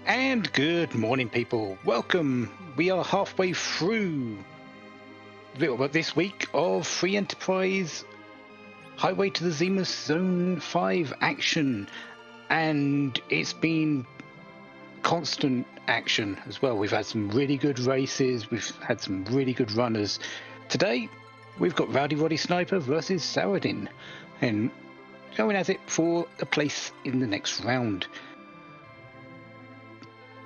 And good morning, people. Welcome. We are halfway through this week of Free Enterprise Highway to the Zemus Zone 5 action. And it's been constant action as well. We've had some really good races. We've had some really good runners. Today, we've got Rowdy Roddy Sniper versus Saradin. And going at it for a place in the next round.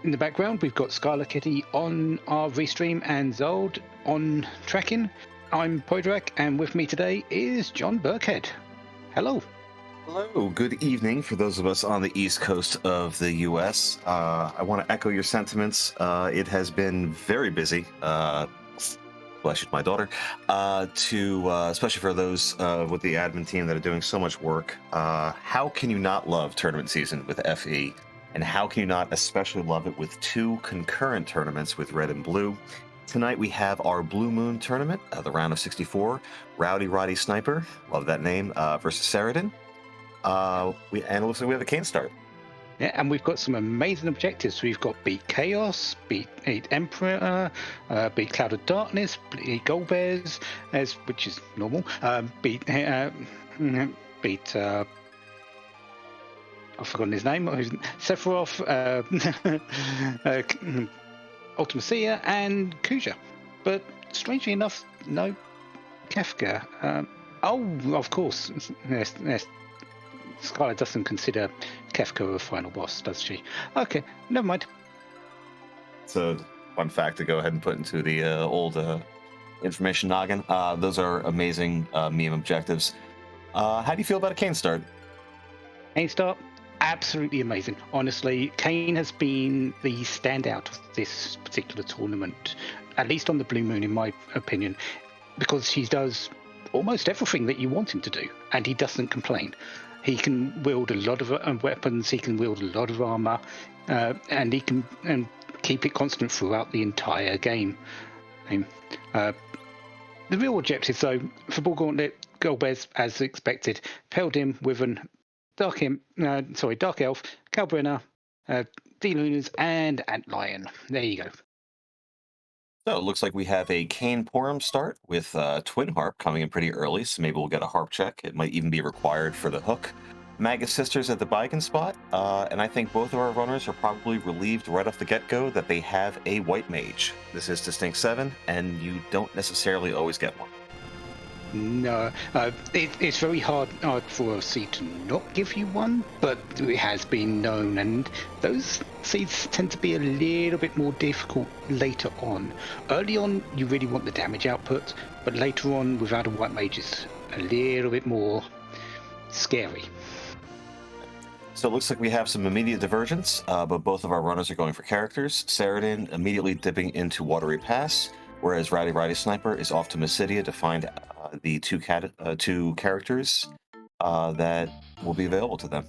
In the background, we've got Scarlet Kitty on our restream and Zold on tracking. I'm Podrak, and with me today is John Burkhead. Hello. Hello, good evening for those of us on the east coast of the U.S. I want to echo your sentiments. It has been very busy. Bless you, my daughter. Especially for those with the admin team that are doing so much work. How can you not love tournament season with FE? And how can you not especially love it with two concurrent tournaments with red and blue? Tonight we have our Blue Moon tournament, the round of 64. Rowdy Roddy Sniper, love that name, versus Saradin. It looks like we have a cane start. Yeah, and we've got some amazing objectives. We've got beat Chaos, beat Emperor, beat Cloud of Darkness, beat Gold Bears, which is normal. Beat I've forgotten his name. Sephiroth, Ultimacia, and Kuja. But strangely enough, no Kefka. Of course. Yes. Scarlet doesn't consider Kefka a final boss, does she? Okay, never mind. It's a fun fact to go ahead and put into the old information noggin. Those are amazing meme objectives. How do you feel about a cane start? Cane start? Absolutely amazing. Honestly, Kane has been the standout of this particular tournament, at least on the Blue Moon, in my opinion, because he does almost everything that you want him to do, and he doesn't complain. He can wield a lot of weapons, he can wield a lot of armor, and he can keep it constant throughout the entire game. The real objective, though, for Ball Gauntlet, Gold Bears, as expected, paired him with an Dark Elf, Calbrenner, D-Lunars, and Antlion. There you go. So it looks like we have a Cane Porum start with Twin Harp coming in pretty early, so maybe we'll get a Harp check. It might even be required for the hook. Magus Sisters at the Beigen spot, and I think both of our runners are probably relieved right off the get-go that they have a White Mage. This is Distinct 7, and you don't necessarily always get one. No, it's very hard for a seed to not give you one, but it has been known, and those seeds tend to be a little bit more difficult later on. Early on, you really want the damage output, but later on, without a White Mage, it's a little bit more scary. So it looks like we have some immediate divergence, but both of our runners are going for characters. Saradin immediately dipping into Watery Pass, whereas Rowdy Roddy Sniper is off to Mysidia to find the two characters that will be available to them.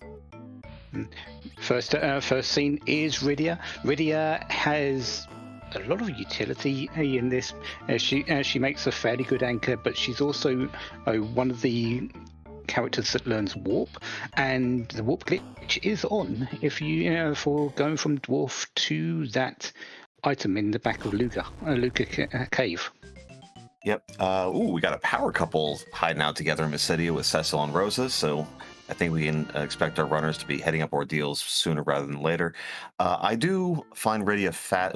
First scene is Rydia. Rydia has a lot of utility in this. She makes a fairly good anchor, but she's also one of the characters that learns warp, and the warp glitch is on if you for going from dwarf to that item in the back of Luca cave. Yep. We got a power couple hiding out together in Mysidia with Cecil and Rosa, so I think we can expect our runners to be heading up Ordeals sooner rather than later. I do find Rydia fat.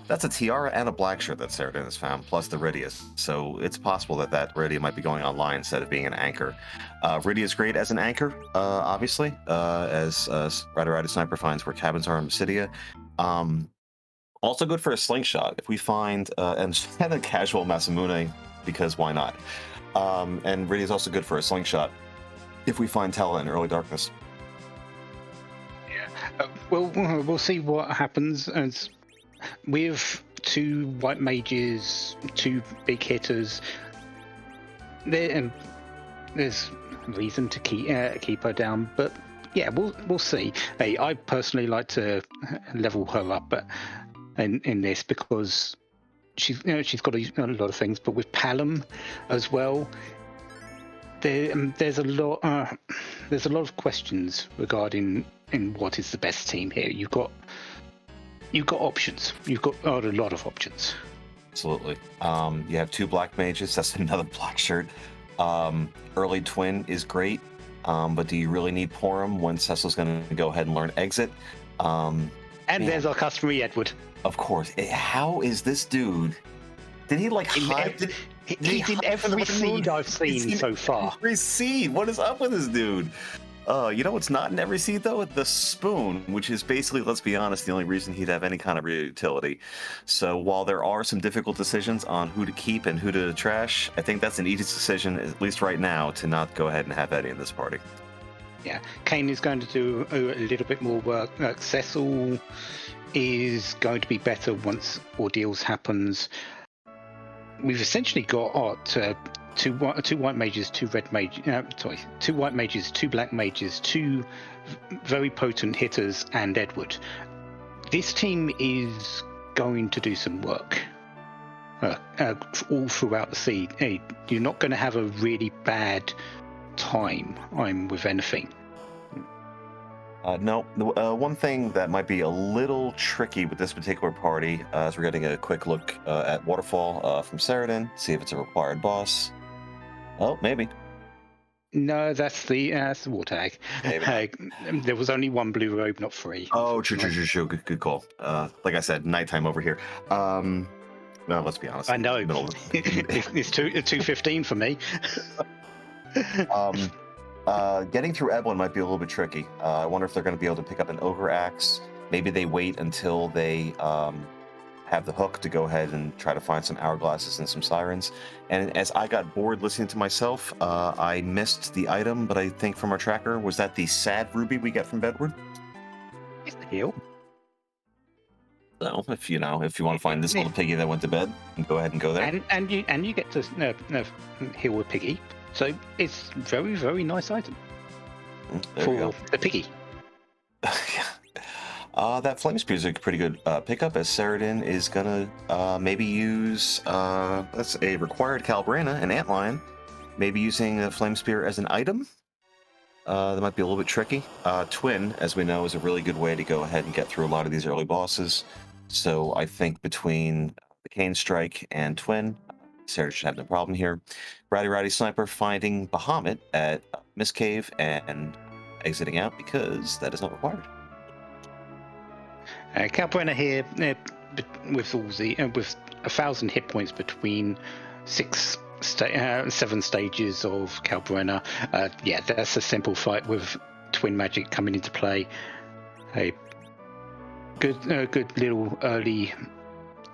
That's a tiara and a black shirt that Saradin has found, plus the Rydia. So it's possible that Rydia might be going online instead of being an anchor. Rydia is great as an anchor, obviously, as Rowdy Roddy Sniper finds where cabins are in Mysidia. Also good for a slingshot if we find and a casual Masamune, because why not? And Rydia is also good for a slingshot if we find Tella in early darkness. Yeah. We'll see what happens as with two White Mages, two big hitters. There's reason to keep her down, but yeah, we'll see. Hey, I personally like to level her up, but in this because she's got a lot of things, but with Palom as well, there's a lot of questions regarding in what is the best team here. You've got You've got options. You've got a lot of options. Absolutely. You have 2 black mages. That's another black shirt. Early twin is great, but do you really need Porum when Cecil's going to go ahead and learn exit? And man, there's our customary Edward. Of course. How is this dude? Did he like hide? He's in every seed I've seen so far. Every seed. What is up with this dude? You know what's not in every seed though? The spoon, which is basically, let's be honest, the only reason he'd have any kind of real utility. So while there are some difficult decisions on who to keep and who to trash, I think that's an easy decision, at least right now, to not go ahead and have Eddie in this party. Yeah, Kane is going to do a little bit more work. Cecil is going to be better once Ordeals happens. We've essentially got two white mages, 2 red mages. 2 white mages, 2 black mages, 2 very potent hitters, and Edward. This team is going to do some work all throughout the seed. Hey, you're not going to have a really bad time with anything. No. One thing that might be a little tricky with this particular party is we're getting a quick look at Waterfall from Saradin, see if it's a required boss. Oh, maybe. No, that's the war tag. There was only 1 blue robe, not 3. Oh, true. Good call. Like I said, nighttime over here. No, let's be honest. I know. It's 2:15 for me. Getting through Eblin might be a little bit tricky. I wonder if they're going to be able to pick up an ogre axe. Maybe they wait until they have the hook to go ahead and try to find some hourglasses and some sirens. And as I got bored listening to myself, I missed the item, but I think from our tracker, was that the sad ruby we get from Bedward? It's the heal. So if you want to find this little piggy that went to bed, go ahead and go there. And you get to heal a piggy. So it's very, very nice item for the piggy. That flame spear is a pretty good pickup, as Saradin is gonna maybe use that's a required Calbrana, an antlion, maybe using a flame spear as an item. That might be a little bit tricky. Twin, as we know, is a really good way to go ahead and get through a lot of these early bosses. So I think between the Cane Strike and Twin, Sarah should have no problem here. Rowdy Roddy Sniper finding Bahamut at Mist Cave and exiting out because that is not required. Calbrana here with all the with 1,000 hit points between 7 stages of Calbrana. Yeah, that's a simple fight with Twin Magic coming into play. A good little early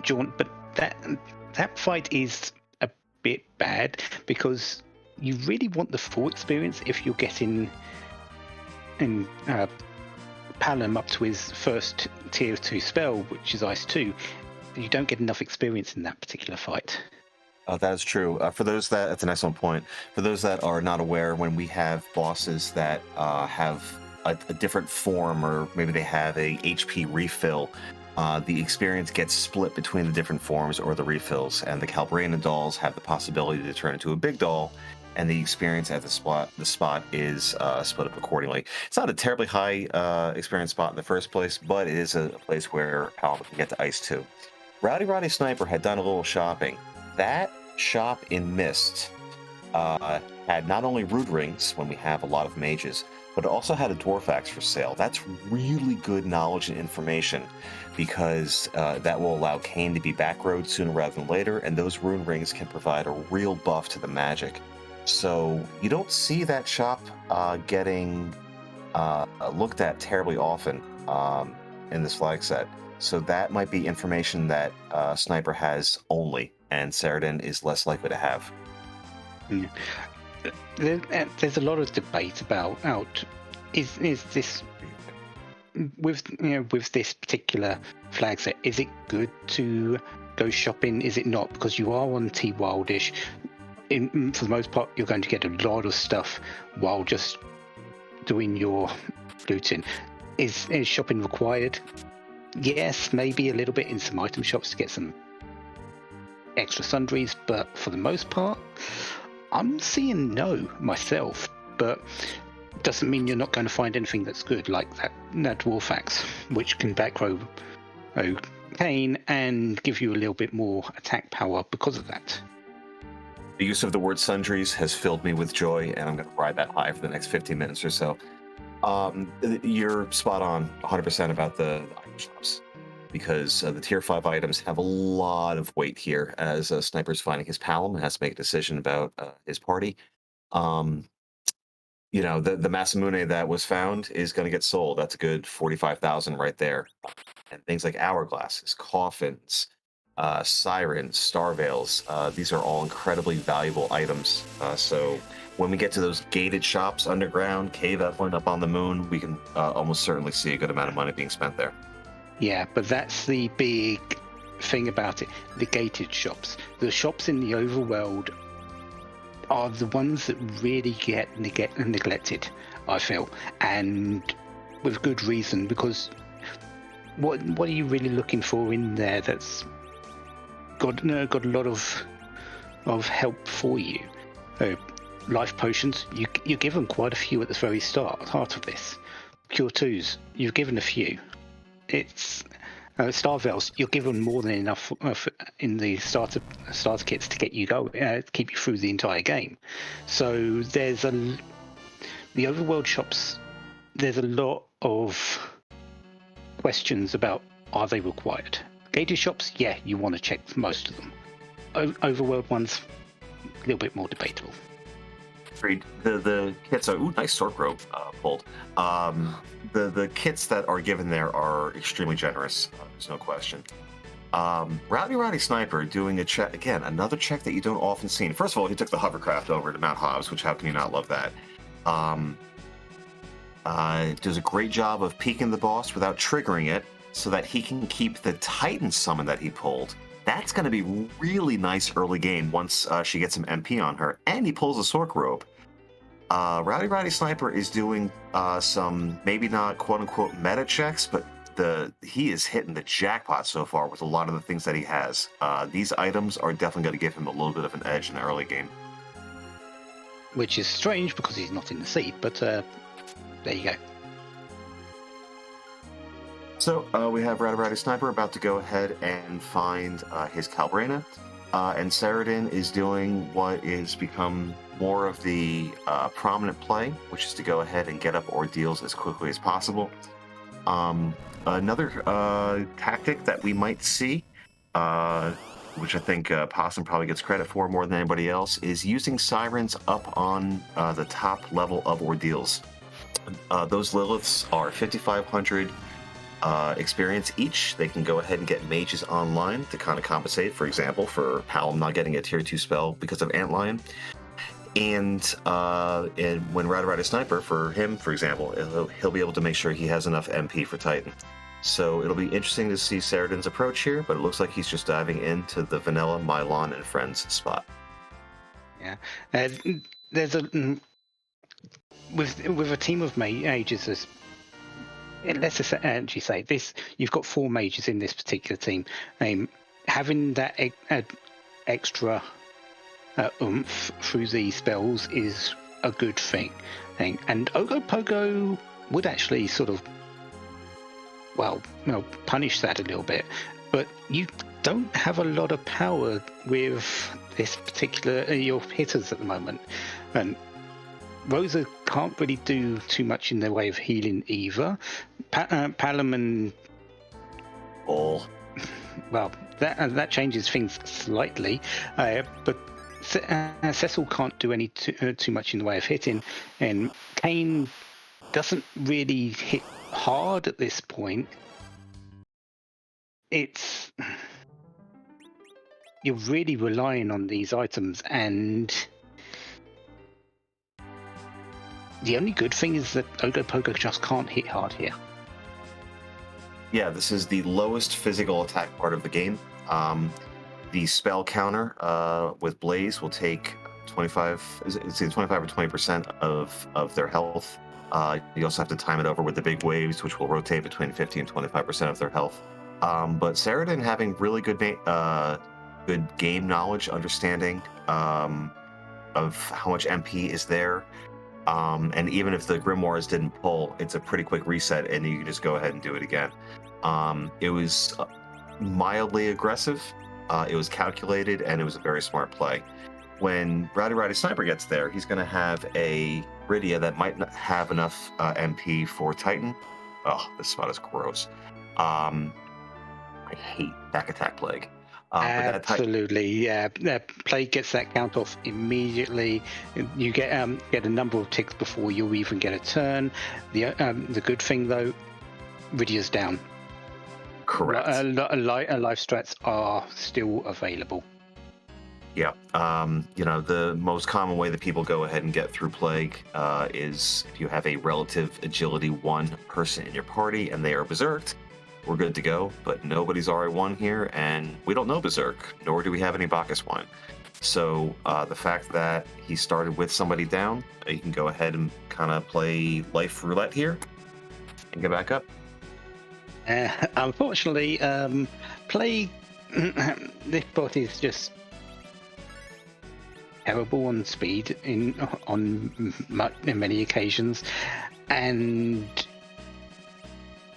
jaunt, but that fight is a bit bad because you really want the full experience if you're getting in Palom up to his first tier 2 spell, which is Ice 2. You don't get enough experience in that particular fight. That is true. That's an excellent point. For those that are not aware, when we have bosses that have a different form, or maybe they have a HP refill, the experience gets split between the different forms or the refills, and the Calbrana dolls have the possibility to turn into a big doll, and the experience at the spot is split up accordingly. It's not a terribly high experience spot in the first place, but it is a place where Palom can get to Ice 2. Rowdy Roddy Sniper had done a little shopping. That shop in Mist had not only root rings, when we have a lot of mages, but it also had a dwarf axe for sale. That's really good knowledge and information, because that will allow Kane to be backroad sooner rather than later, and those rune rings can provide a real buff to the magic. So you don't see that shop getting looked at terribly often in this flag set. So that might be information that Sniper has only, and Saradin is less likely to have. There's a lot of debate about is this with this particular flag set, is it good to go shopping? Is it not? Because you are on T Wildish. For the most part, you're going to get a lot of stuff while just doing your looting. Is shopping required? Yes, maybe a little bit in some item shops to get some extra sundries, but for the most part, I'm seeing no myself. But doesn't mean you're not going to find anything that's good, like that dwarf axe, which can backrow Kane and give you a little bit more attack power because of that. The use of the word sundries has filled me with joy, and I'm going to ride that high for the next 15 minutes or so. You're spot on 100% about the item shops, because the tier 5 items have a lot of weight here as Sniper's finding his palom and has to make a decision about his party. Um, the Masamune that was found is going to get sold. That's a good 45,000 right there. And things like hourglasses, coffins, sirens, star veils. These are all incredibly valuable items. So when we get to those gated shops underground, cave Evelyn up on the moon, we can almost certainly see a good amount of money being spent there. Yeah, but that's the big thing about it. The gated shops. The shops in the overworld are the ones that really get neglected, I feel. And with good reason, because what are you really looking for in there that's got a lot of help for you? Life potions, you give them quite a few at the very start of this. Cure 2s, you've given a few. It's star veils, you're given more than enough in the starter kits to get you going, to keep you through the entire game. So there's the overworld shops. There's a lot of questions about, are they required? Gated shops, yeah, you want to check most of them. Overworld ones, a little bit more debatable. The kits are nice sword rope pulled. The kits that are given there are extremely generous. There's no question. Rowdy Roddy Sniper doing a check again, another check that you don't often see. First of all, he took the hovercraft over to Mount Hobbs, which how can you not love that? Does a great job of peeking the boss without triggering it, so that he can keep the Titan summon that he pulled. That's going to be really nice early game once she gets some MP on her. And he pulls a Sork Robe. Rowdy Roddy Sniper is doing some, maybe not quote-unquote meta checks, but he is hitting the jackpot so far with a lot of the things that he has. These items are definitely going to give him a little bit of an edge in the early game. Which is strange because he's not in the seed, but there you go. So we have Rowdy Roddy Sniper about to go ahead and find his Calbrena, and Saradin is doing what is become more of the prominent play, which is to go ahead and get up Ordeals as quickly as possible. Another tactic that we might see, which I think Possum probably gets credit for more than anybody else, is using Sirens up on the top level of Ordeals. Those Liliths are 5,500 experience each. They can go ahead and get mages online to kind of compensate, for example, for Palom not getting a tier 2 spell because of Antlion. And when Rowdy Roddy Sniper, for him, for example, he'll be able to make sure he has enough MP for Titan. So it'll be interesting to see Saradin's approach here, but it looks like he's just diving into the vanilla Mylon and Friends spot. Yeah, there's with a team of mages. Let's just actually say this: you've got 4 mages in this particular team. Having that extra oomph through the spells is a good thing. And Ogopogo would actually sort of, punish that a little bit. But you don't have a lot of power with this particular your hitters at the moment, and Rosa can't really do too much in the way of healing either. Palom and well, that changes things slightly, but Cecil can't do any too much in the way of hitting, and Kane doesn't really hit hard at this point. You're really relying on these items, and the only good thing is that Ogopogo just can't hit hard here. Yeah, this is the lowest physical attack part of the game. The spell counter with Blaze will take 25, it's either 25 or 20% of their health. You also have to time it over with the big waves, which will rotate between 50 and 25% of their health. But Saradin having really good game knowledge, understanding of how much MP is there. And even if the Grimoires didn't pull, it's a pretty quick reset, and you can just go ahead and do it again. It was mildly aggressive. It was calculated, and it was a very smart play. When Rowdy Roddy Sniper gets there, he's going to have a Rydia that might not have enough MP for Titan. Oh, this spot is gross. I hate back attack Plague. Absolutely, yeah. Plague gets that count off immediately. You get a number of ticks before you even get a turn. The good thing though, Rydia's down. Correct. Life strats are still available. Yeah. The most common way that people go ahead and get through Plague is if you have a relative agility 1 person in your party and they are berserked, we're good to go. But nobody's RA1 here, and we don't know berserk, nor do we have any Bacchus wine. So the fact that he started with somebody down, you can go ahead and kind of play life roulette here and get back up. Unfortunately, Plague, this bot is just terrible on speed on many occasions, and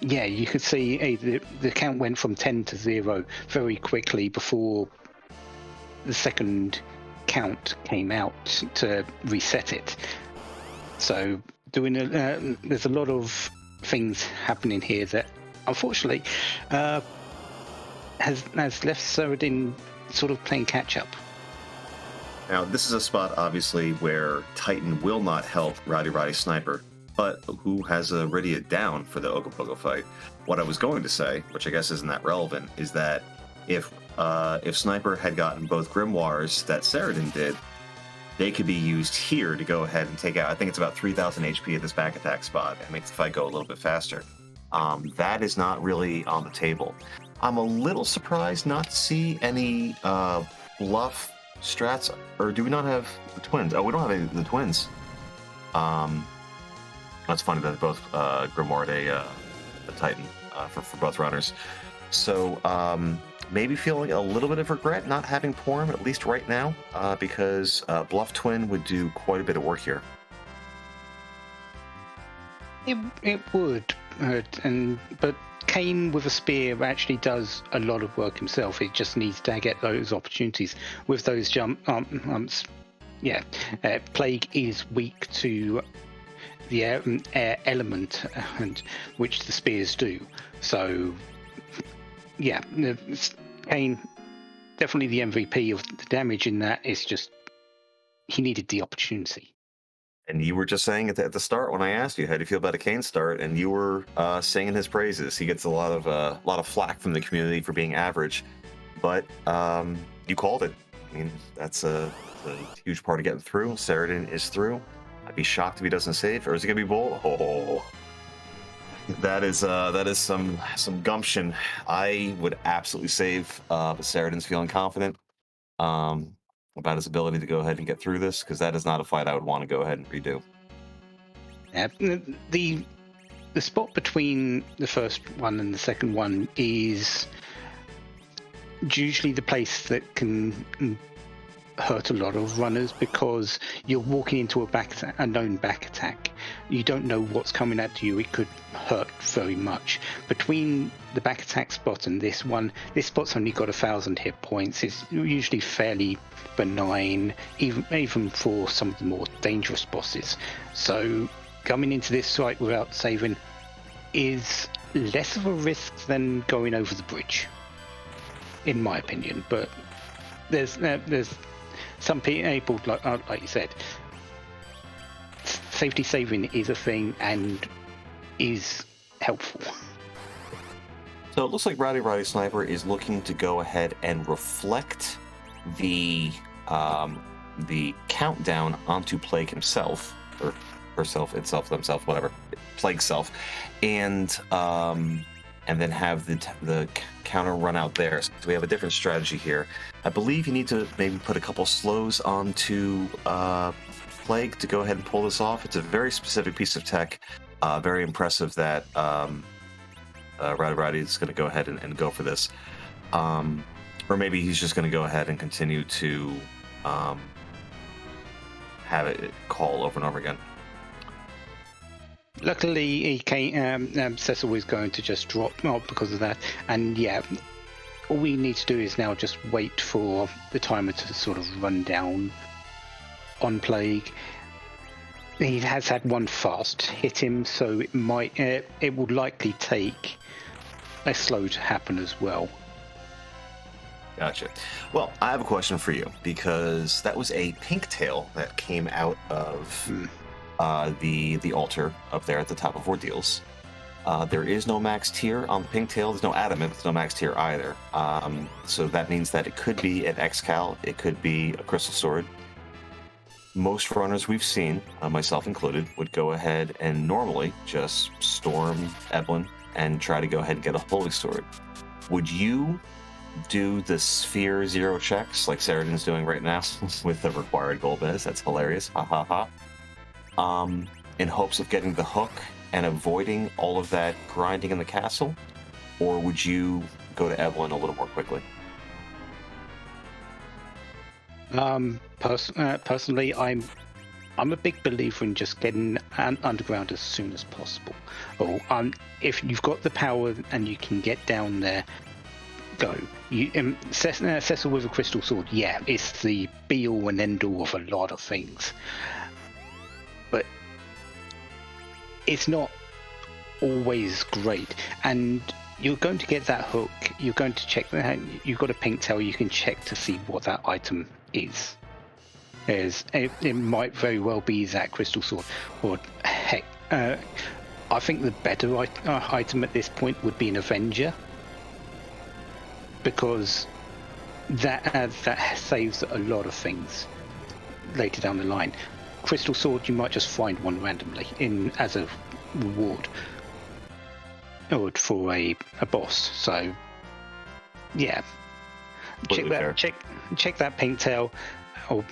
yeah, you could see the count went from 10 to 0 very quickly before the second count came out to reset it. So there's a lot of things happening here that unfortunately has left Saradin sort of playing catch up. Now, this is a spot, obviously, where Titan will not help Rowdy Roddy Sniper, but who has a Rydia down for the Ogopogo fight? What I was going to say, which I guess isn't that relevant, is that if Sniper had gotten both Grimoires that Saradin did, they could be used here to go ahead and take out, I think it's about 3,000 HP at this back attack spot, and makes the fight go a little bit faster. That is not really on the table. I'm a little surprised not to see any bluff strats, or do we not have the twins? Oh, we don't have any of the twins. That's funny that both Grimoire a Titan for both runners. So maybe feeling a little bit of regret not having Porum, at least right now, because Bluff Twin would do quite a bit of work here. It would, but Kane with a spear actually does a lot of work himself. It just needs to get those opportunities with those jumps. Plague is weak to the air element, and which the spears do. So, yeah, Kane definitely the MVP of the damage in that. Is just he needed the opportunity. And you were just saying at the start when I asked you how do you feel about a Kane start, and you were singing his praises. He gets a lot of flack from the community for being average, but you called it. I mean, that's a huge part of getting through. Saradin is through. I'd be shocked if he doesn't save, or is he gonna be bold? Oh, that is some gumption. I would absolutely save, but Saradin's feeling confident about his ability to go ahead and get through this, because that is not a fight I would want to go ahead and redo. Yeah, the spot between the first one and the second one is usually the place that can hurt a lot of runners, because you're walking into a known back attack. You don't know what's coming at you. It could hurt very much. Between the back attack spot and this one, this spot's only got 1,000 hit points. It's usually fairly benign, even for some of the more dangerous bosses. So coming into this fight without saving is less of a risk than going over the bridge, in my opinion. But there's some people, like you said, safety saving is a thing and is helpful. So it looks like Rowdy Roddy Sniper is looking to go ahead and reflect the countdown onto Plague himself, or herself, itself, themself, whatever, Plague self, and then have the counter run out there. So we have a different strategy here. I believe you need to maybe put a couple slows onto Plague to go ahead and pull this off. It's a very specific piece of tech. Very impressive that Rowdy Roddy is going to go ahead and go for this. Or maybe he's just going to go ahead and continue to have it call over and over again. Luckily, he came, Cecil is going to just drop because of that. And yeah, all we need to do is now just wait for the timer to sort of run down on Plague. He has had one fast hit him, so it will likely take a slow to happen as well. Gotcha. Well, I have a question for you, because that was a pink tail that came out of the altar up there at the top of Ordeals. There is no max tier on the pink tail. There's no adamant, but there's no max tier either. So that means that it could be an X-Cal, it could be a crystal sword. Most runners we've seen, myself included, would go ahead and normally just storm Eblin and try to go ahead and get a holy sword. Would you do the sphere 0 checks like Saradin's doing right now with the required Golbez? That's hilarious. Ha ha ha. In hopes of getting the hook and avoiding all of that grinding in the castle? Or would you go to Evelyn a little more quickly? Personally, I'm a big believer in just getting underground as soon as possible. If you've got the power and you can get down there, go. Cecil with a crystal sword, yeah, it's the be-all and end-all of a lot of things. But it's not always great. And you're going to get that hook, you're going to check, you've got a pink tail, you can check to see what that item is. It might very well be that crystal sword, or heck, I think the better item at this point would be an Avenger, because that saves a lot of things later down the line. Crystal sword, you might just find one randomly as a reward, or for a boss. So yeah, check that pink tail. Or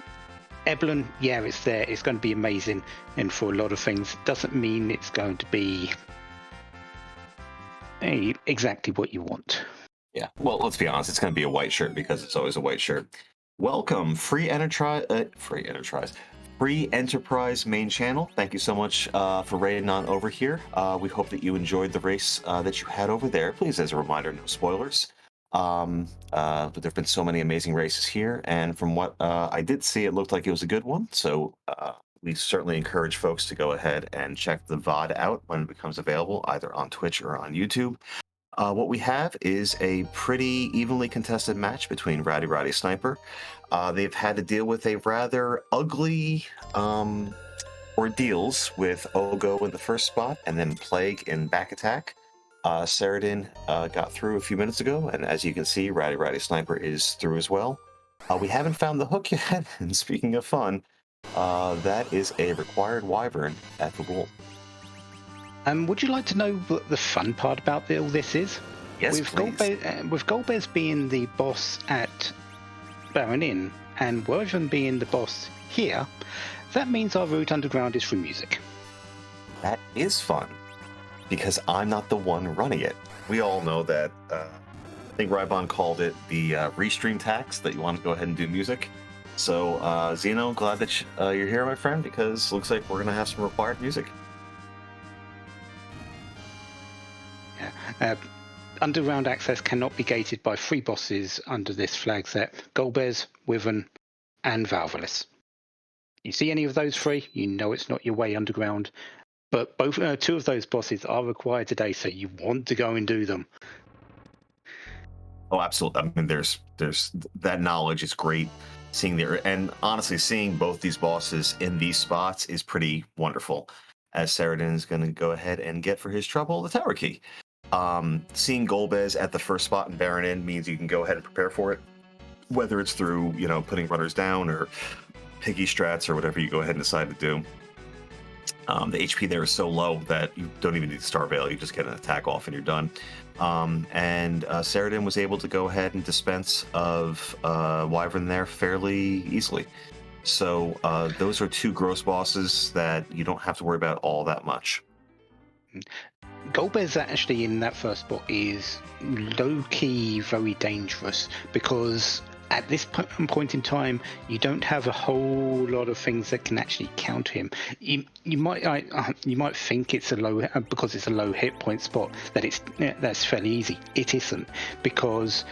Eblin, yeah, it's there. It's going to be amazing, and for a lot of things, doesn't mean it's going to be exactly what you want. Yeah, well, let's be honest. It's going to be a white shirt because it's always a white shirt. Welcome, free enterprise main channel. Thank you so much for raiding on over here. We hope that you enjoyed the race that you had over there. Please, as a reminder, no spoilers. But there have been so many amazing races here, and from what I did see, it looked like it was a good one. So we certainly encourage folks to go ahead and check the VOD out when it becomes available, either on Twitch or on YouTube. What we have is a pretty evenly contested match between Rowdy Roddy Sniper. They've had to deal with a rather ugly ordeals with Ogo in the first spot and then Plague in back attack. Saradin got through a few minutes ago, and as you can see, Rowdy Roddy Sniper is through as well. We haven't found the hook yet, and speaking of fun, that is a required wyvern at the wall. Would you like to know what the fun part about all this is? Yes, please. With Golbez being the boss at Baron Inn and Wyvern being the boss here, that means our route underground is free music. That is fun, because I'm not the one running it. We all know that, I think Rybon called it the restream tax, that you want to go ahead and do music. So, Zeno, glad that you're here, my friend, because it looks like we're going to have some required music. Underground access cannot be gated by 3 bosses under this flag set: Golbez, Wyvern, and Valvalis. You see any of those 3, you know it's not your way underground. But both 2 of those bosses are required today, so you want to go and do them. Oh, absolutely. I mean, there's that knowledge is great. And honestly, seeing both these bosses in these spots is pretty wonderful. As Saradin is going to go ahead and get for his trouble the tower key. Seeing Golbez at the first spot in Baron Inn means you can go ahead and prepare for it, whether it's through, putting runners down or piggy strats or whatever you go ahead and decide to do. The HP there is so low that you don't even need to Star Veil. You just get an attack off and you're done. And Saradin was able to go ahead and dispense of Wyvern there fairly easily. So those are 2 gross bosses that you don't have to worry about all that much. Golbez actually in that first spot is low-key very dangerous, because at this point in time, you don't have a whole lot of things that can actually counter him. You might think it's a low because it's a low hit point spot that's fairly easy. It isn't, because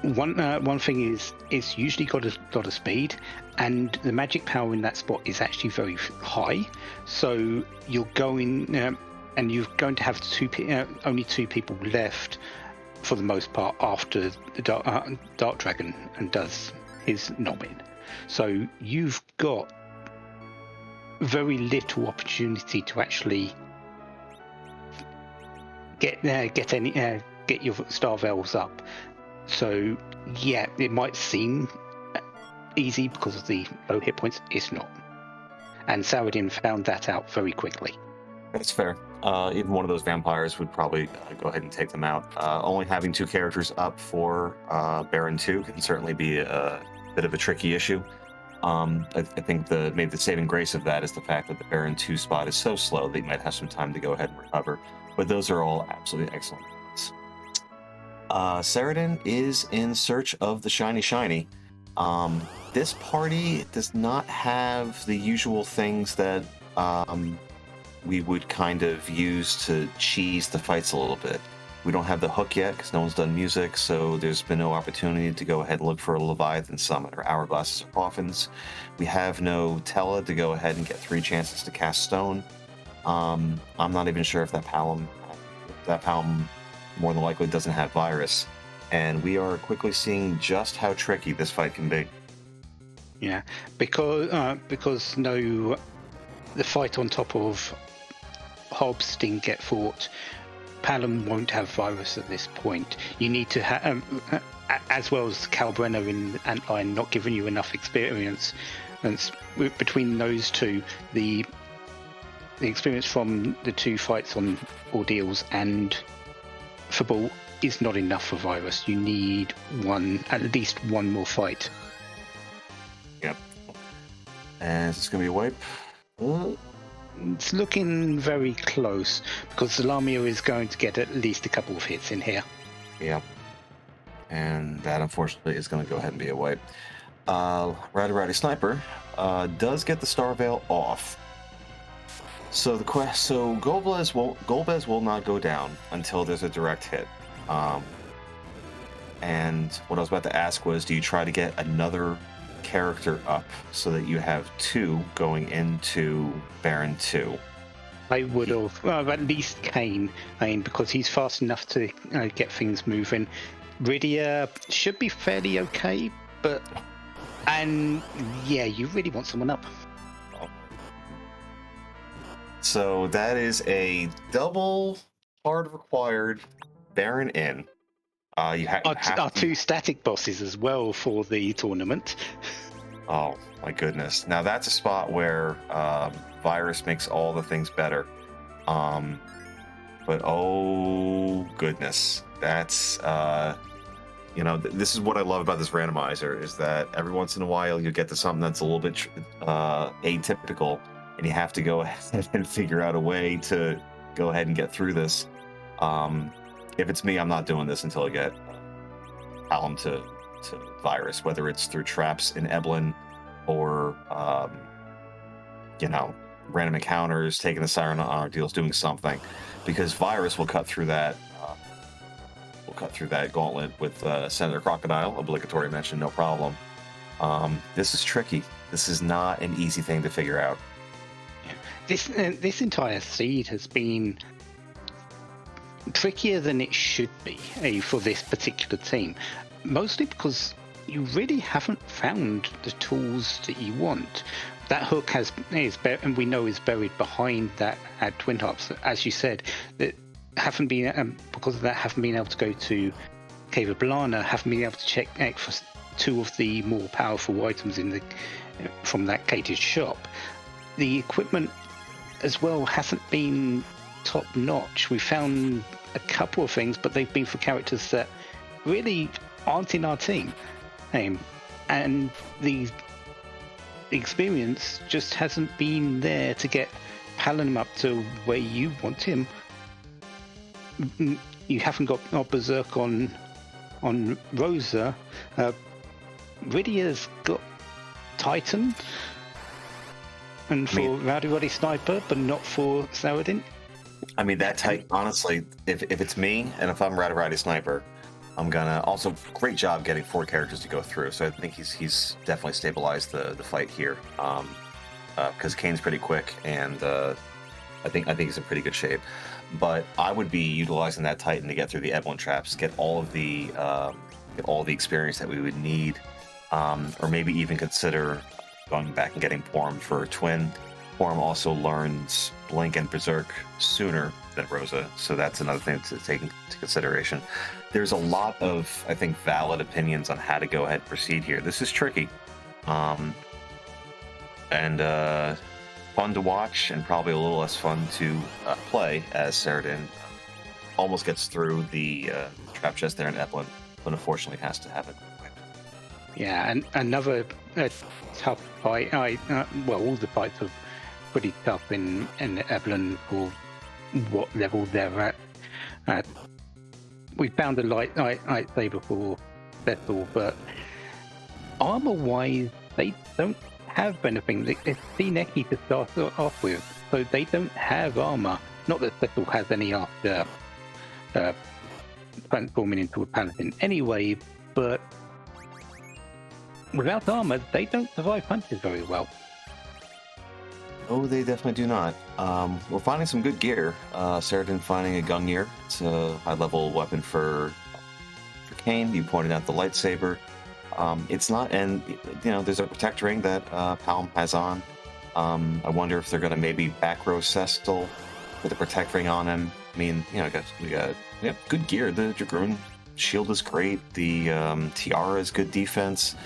one thing is it's usually got a lot of speed, and the magic power in that spot is actually very high. So you're going and you're going to have only two people left for the most part after the Dark Dragon and does his nomin. So you've got very little opportunity to actually get your Star Veils up. So yeah, it might seem easy because of the low hit points. It's not. And Saradin found that out very quickly. That's fair. Even one of those vampires would probably go ahead and take them out. Only having two characters up for Baron 2 can certainly be a bit of a tricky issue. I think maybe the saving grace of that is the fact that the Baron 2 spot is so slow that you might have some time to go ahead and recover. But those are all absolutely excellent points. Saradin is in search of the shiny. This party does not have the usual things that we would kind of use to cheese the fights a little bit. We don't have the hook yet because no one's done music, so there's been no opportunity to go ahead and look for a Leviathan Summon or Hourglasses or Coffins. We have no Tella to go ahead and get 3 chances to cast Stone. I'm not even sure if that Palom more than likely doesn't have Virus, and we are quickly seeing just how tricky this fight can be. Yeah, because the fight on top of Hobbs didn't get fought. Palom won't have Virus at this point. You need to have, as well as Kalbrenner in Antline not giving you enough experience. And between those two, the experience from the 2 fights on Ordeals and Fabul is not enough for Virus. You need at least one more fight. Yep. And it's going to be a wipe. It's looking very close because Lamia is going to get at least a couple of hits in here. Yeah. And that, unfortunately, is going to go ahead and be a wipe. Rowdy Roddy Sniper does get the Star Veil off. So Golbez will not go down until there's a direct hit. And what I was about to ask was, do you try to get another character up so that you have 2 going into Baron 2? I would have, at least Kane, because he's fast enough to get things moving. Rydia should be fairly okay, you really want someone up. So that is a double hard required Baron in. Our 2 static bosses as well for the tournament. Oh my goodness! Now that's a spot where Virus makes all the things better. But oh goodness, that's this is what I love about this randomizer, is that every once in a while you get to something that's a little bit atypical, and you have to go ahead and figure out a way to go ahead and get through this. If it's me, I'm not doing this until I get Palom to Virus, whether it's through traps in Eblin or random encounters, taking the Siren on Ordeals, doing something, because Virus will cut through that. Gauntlet with Senator Crocodile, obligatory mention, no problem. This is tricky. This is not an easy thing to figure out. This entire seed has been trickier than it should be for this particular team, mostly because you really haven't found the tools that you want. That hook and we know is buried behind that at Twin Harps, as you said, that haven't been because of that haven't been able to go to Cave of Blana, haven't been able to check for 2 of the more powerful items from that catered shop. The equipment as well hasn't been top notch. We found a couple of things, but they've been for characters that really aren't in our team, and the experience just hasn't been there to get Palom up to where you want him. You haven't got Berserk on Rosa, Rydia's got Titan, and for Rowdy Roddy Sniper, but not for Saradin. I mean, that type, honestly, if it's me, and if I'm Rowdy Roddy Sniper, I'm gonna also great job getting 4 characters to go through. So I think he's definitely stabilized the fight here. Because Kane's pretty quick, and I think he's in pretty good shape. But I would be utilizing that Titan to get through the Evelyn traps, get all the experience that we would need, or maybe even consider going back and getting Porm for a twin. Porm also learns Blink and Berserk sooner than Rosa, so that's another thing to take into consideration. There's a lot of, I think, valid opinions on how to go ahead and proceed here. This is tricky. And fun to watch, and probably a little less fun to play, as Saradin almost gets through the trap chest there in Evelyn, but unfortunately has to have it wiped. Yeah, and another tough fight. Well, all the fights are pretty tough in Evelyn for what level they're at. We found a light saber for Vessel, but armor-wise, they don't have anything. It's Neki to start off with, so they don't have armor. Not that Vessel has any after transforming into a paladin anyway, but without armor, they don't survive punches very well. Oh, they definitely do not. We're finding some good gear. Saradin finding a Gungnir. It's a high-level weapon for Kane. You pointed out the lightsaber. It's not, and there's a protect ring that Palm has on. I wonder if they're going to maybe back row Cecil with a protect ring on him. I mean, we got good gear. The Dragoon shield is great. The tiara is good defense.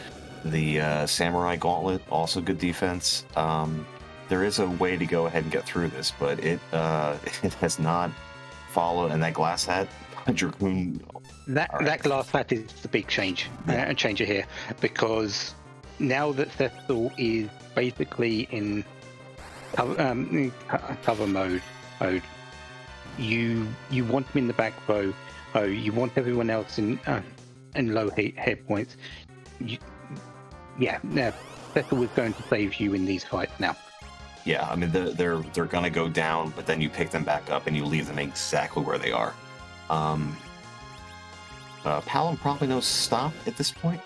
The samurai gauntlet also good defense. There is a way to go ahead and get through this, but it has not followed. And that glass hat, Dragoon. That glass hat is the big changer here, because now that Cecil is basically in cover mode, you want him in the back row. You want everyone else in low hit points. Cecil is going to save you in these fights now. Yeah, I mean they're gonna go down, but then you pick them back up and you leave them exactly where they are. Palom probably knows stop at this point,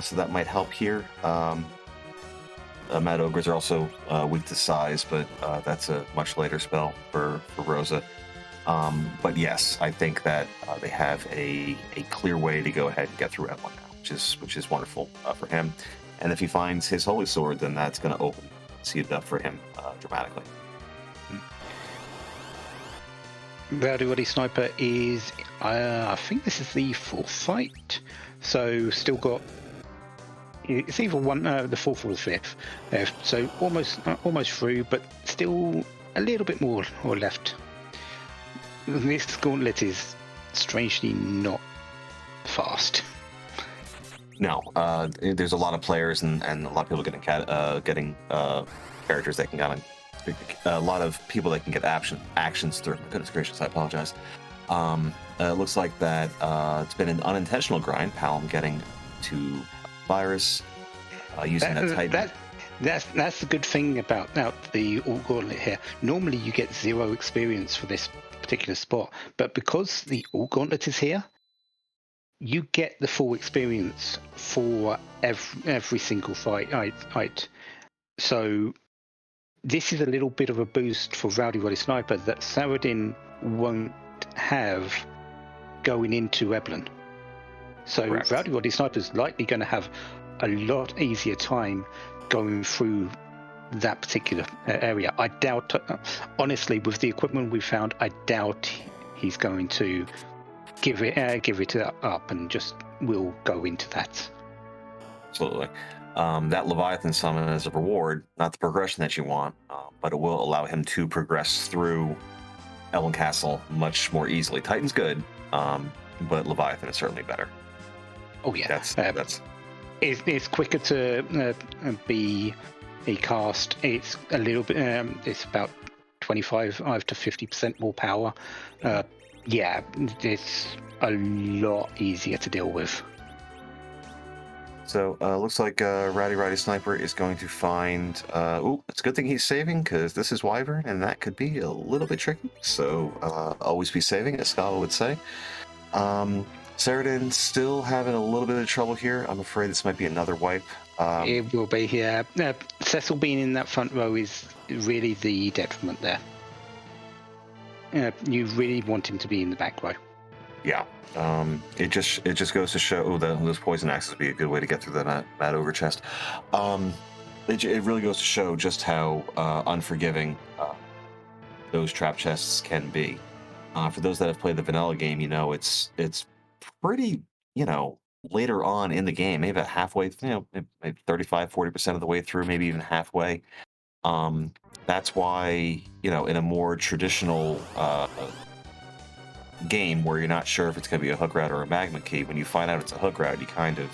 so that might help here. Mad Ogres are also weak to size, but that's a much later spell for Rosa. But yes, I think that they have a clear way to go ahead and get through Evelyn now, which is wonderful for him. And if he finds his Holy Sword, then that's going to see it up for him dramatically. Rowdy Roddy Sniper is, I think this is the 4th fight, so still got, it's either the 4th or the 5th, so almost through, but still a little bit more left. This gauntlet is strangely not fast. No, there's a lot of players and a lot of people getting characters that can kind of, a lot of people that can get actions through. Goodness gracious, I apologize. It looks like that it's been an unintentional grind. Palom getting to virus using that Titan. That's the good thing about the Gauntlet here. Normally you get 0 experience for this particular spot, but because the Gauntlet is here, you get the full experience for every single fight. So this is a little bit of a boost for Rowdy Roddy Sniper that Saradin won't have going into Evelyn. So correct. Rowdy Roddy Sniper is likely going to have a lot easier time going through that particular area. I doubt, honestly, with the equipment we found, I doubt he's going to give it up and just will go into that. Absolutely. That Leviathan summon is a reward, not the progression that you want, but it will allow him to progress through Evelyn Castle much more easily. Titan's good, but Leviathan is certainly better. Oh yeah, that's. It's quicker to be a cast. It's a little bit. It's about 25 to 50% more power. Yeah, it's a lot easier to deal with. So looks like Rowdy Roddy Sniper is going to find. Oh, it's a good thing he's saving because this is Wyvern, and that could be a little bit tricky. So always be saving, as Scala would say. Saradin still having a little bit of trouble here. I'm afraid this might be another wipe. It will be here. Cecil being in that front row is really the detriment there. You really want him to be in the back row. Yeah. It just goes to show those poison axes would be a good way to get through that Mad Ogre chest. It really goes to show just how unforgiving those trap chests can be. For those that have played the vanilla game, it's pretty, later on in the game, maybe about halfway, maybe 35-40% of the way through, maybe even halfway. That's why, in a more traditional game where you're not sure if it's going to be a hook route or a magma key, when you find out it's a hook route, you kind of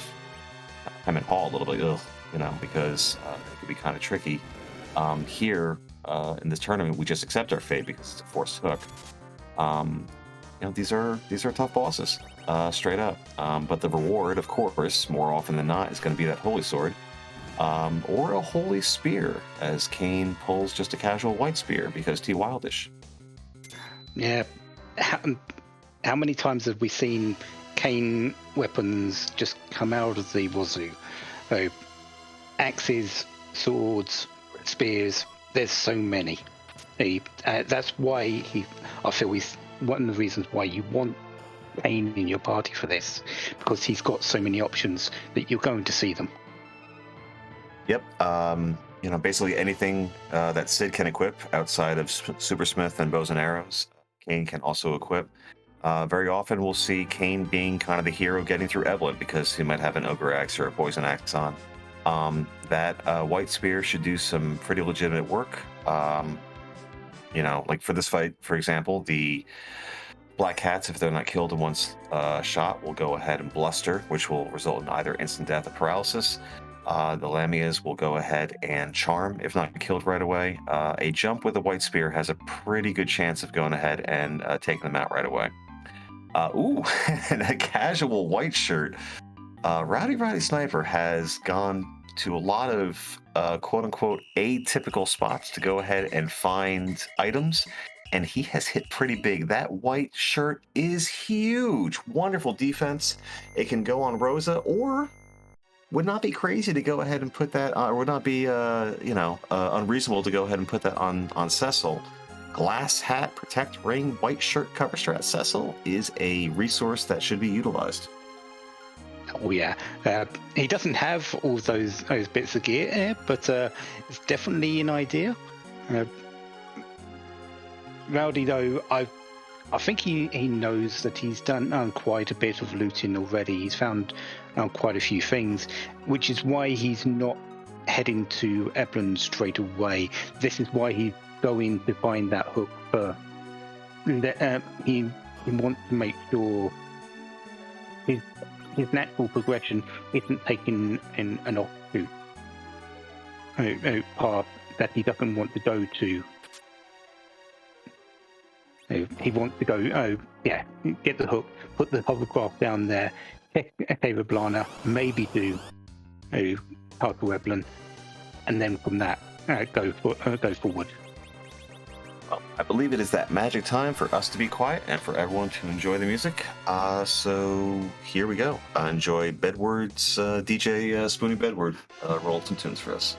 come in haul a little bit, because it could be kind of tricky. Here in this tournament, we just accept our fate because it's a forced hook. These are tough bosses, straight up. But the reward, of course, more often than not, is going to be that holy sword, or a holy spear, as Kane pulls just a casual white spear because T Wildish. Yeah. How many times have we seen Kane weapons just come out of the wazoo? Axes, swords, spears. There's so many. That's why I feel he's one of the reasons why you want Kane in your party for this, because he's got so many options that you're going to see them. Yep. Basically anything that Sid can equip outside of Supersmith and bows and arrows, Kane can also equip. Very often we'll see Kane being kind of the hero getting through Evelyn because he might have an ogre axe or a poison axe on. That white spear should do some pretty legitimate work. Like for this fight, for example, the Black Cats, if they're not killed in one shot, will go ahead and bluster, which will result in either instant death or paralysis. The Lamias will go ahead and charm, if not killed right away. A jump with a white spear has a pretty good chance of going ahead and taking them out right away. And a casual white shirt. Rowdy Roddy Sniper has gone to a lot of quote-unquote atypical spots to go ahead and find items, and he has hit pretty big. That white shirt is huge. Wonderful defense. It can go on Rosa, or would not be crazy to go ahead and put that or would not be unreasonable to go ahead and put that on Cecil. Glass hat, protect ring, white shirt, cover strat. Cecil is a resource that should be utilized. Oh yeah, he doesn't have all those bits of gear, but it's definitely an idea. Rowdy, though, I think he knows that he's done quite a bit of looting already. He's found quite a few things, which is why he's not heading to Eblin straight away. This is why he's going to find that hook first. He wants to make sure his natural progression isn't taking in an offshoot path that he doesn't want to go to. He wants to go, get the hook, put the hovercraft down there, check Blana, maybe do Castle Eblin, and then from that go forward. Well, I believe it is that magic time for us to be quiet and for everyone to enjoy the music. So here we go. Enjoy Bedward's DJ Spoonie Bedward roll some tunes for us.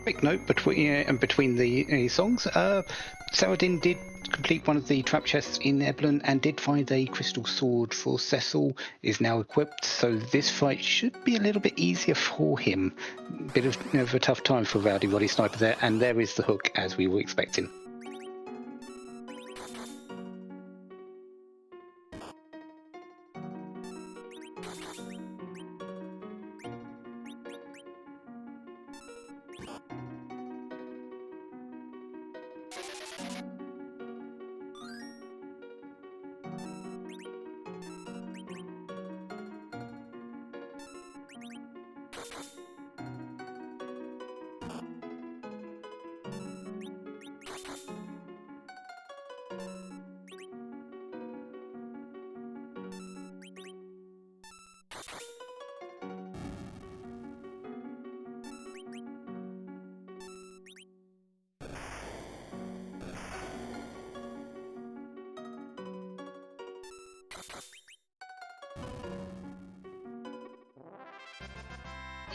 Quick note between the songs, Saradin did complete one of the trap chests in Eblin and did find a crystal sword for Cecil, is now equipped, so this fight should be a little bit easier for him. Bit of a tough time for Rowdy Roddy Sniper there, and there is the hook as we were expecting.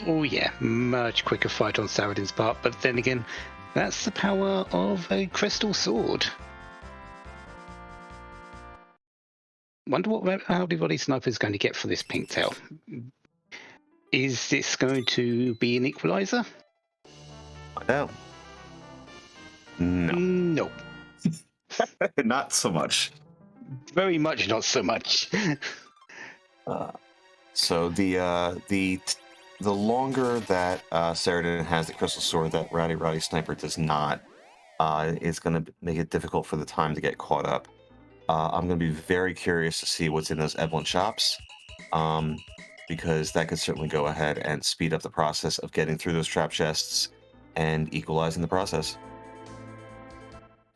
Oh yeah, much quicker fight on Saradin's part, but then again, that's the power of a crystal sword. Wonder what Rowdy Roddy Sniper is going to get for this pink tail. Is this going to be an equalizer? No. No. No. Not so much. Very much not so much. So the longer that Saradin has the crystal sword that Rowdy Roddy Sniper does not, is going to make it difficult for the time to get caught up. I'm going to be very curious to see what's in those Evelyn shops, because that could certainly go ahead and speed up the process of getting through those trap chests and equalizing the process.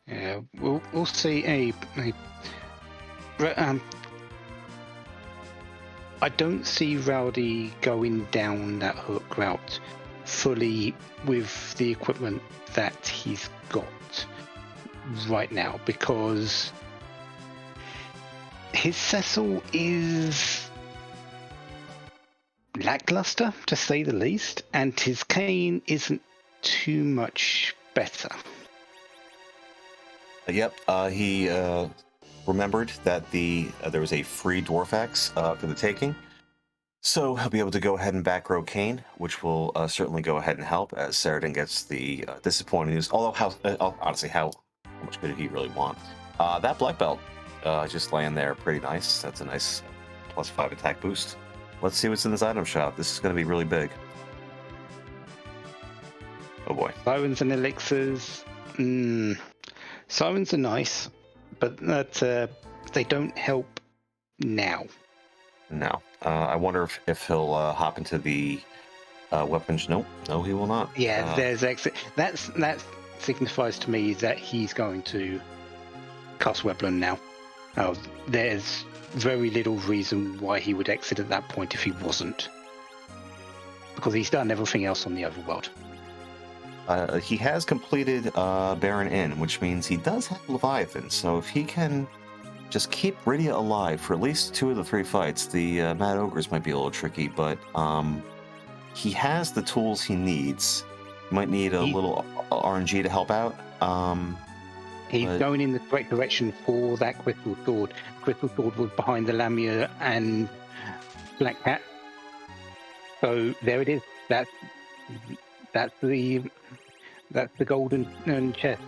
Yeah, we'll see I don't see Rowdy going down that hook route fully with the equipment that he's got right now, because his Cecil is lackluster, to say the least, and his Cane isn't too much better. Yep, he remembered that there was a free Dwarf Axe for the taking. So he'll be able to go ahead and back row Kane, which will certainly go ahead and help as Saradin gets the disappointing news. Although, honestly, how much could he really want? That black belt just laying there pretty nice. That's a nice +5 attack boost. Let's see what's in this item shop. This is going to be really big. Oh boy. Sirens and elixirs. Sirens are nice, but they don't help now. No. I wonder if he'll hop into the weapons. Nope. No, he will not. Yeah, there's exit. That signifies to me that he's going to cast Weblin now. There's very little reason why he would exit at that point if he wasn't, because he's done everything else on the overworld. He has completed Baron Inn, which means he does have Leviathan. So if he can just keep Rydia alive for at least 2 of the 3 fights, the Mad Ogres might be a little tricky, but he has the tools he needs. He might need a little RNG to help out. He's going in the correct direction for that Crystal Sword. Crystal Sword was behind the Lamia and Black Cat. So there it is. That's the golden chest.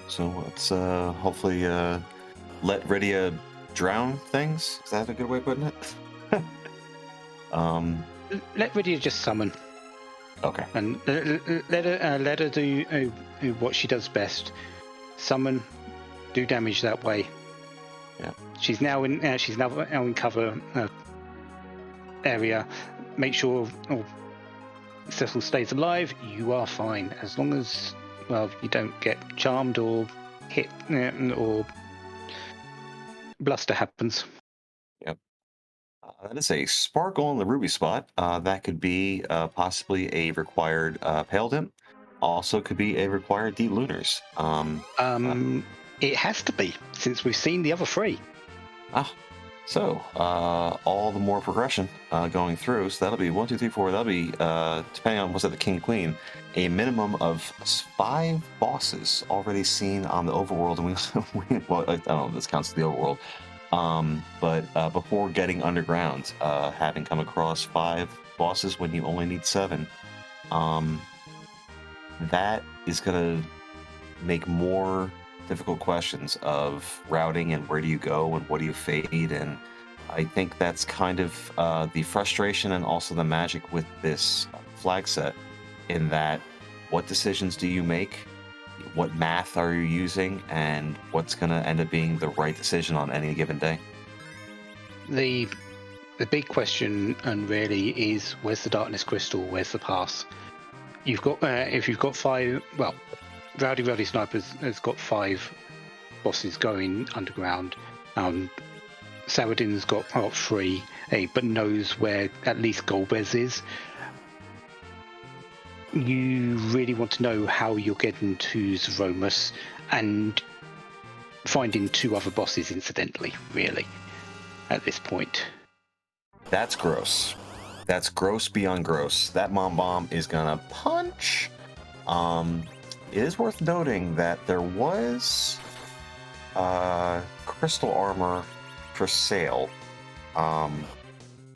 So let's hopefully let Rydia drown things. Is that a good way of putting it? Let Rydia just summon. Okay. And let her do what she does best. Summon, do damage that way. Yeah. She's now in cover area. Make sure Cecil stays alive. You are fine as long as you don't get charmed or hit or bluster happens. Yep. That is a sparkle on the ruby spot. That could be possibly a required Pale Dim. Also could be a required Deep Lunars. It has to be, since we've seen the other 3. So all the more progression going through. So that'll be 1, 2, 3, 4. That'll be depending on what's at the King Queen, a minimum of 5 bosses already seen on the overworld. And well, I don't know if this counts as the overworld. But before getting underground, having come across 5 bosses when you only need 7, that is going to make more difficult questions of routing and where do you go and what do you fade. And I think that's kind of the frustration and also the magic with this flag set, in that what decisions do you make, what math are you using, and what's going to end up being the right decision on any given day. The big question, and really, is where's the Darkness Crystal? Where's the pass? You've got if you've got 5. Well, Rowdy Roddy Snipers has got 5 bosses going underground. Saradin's got 3, but knows where at least Golbez is. You really want to know how you're getting to Zemus and finding 2 other bosses incidentally, really, at this point. That's gross. That's gross beyond gross. That Mom Bomb is gonna punch. It is worth noting that there was crystal armor for sale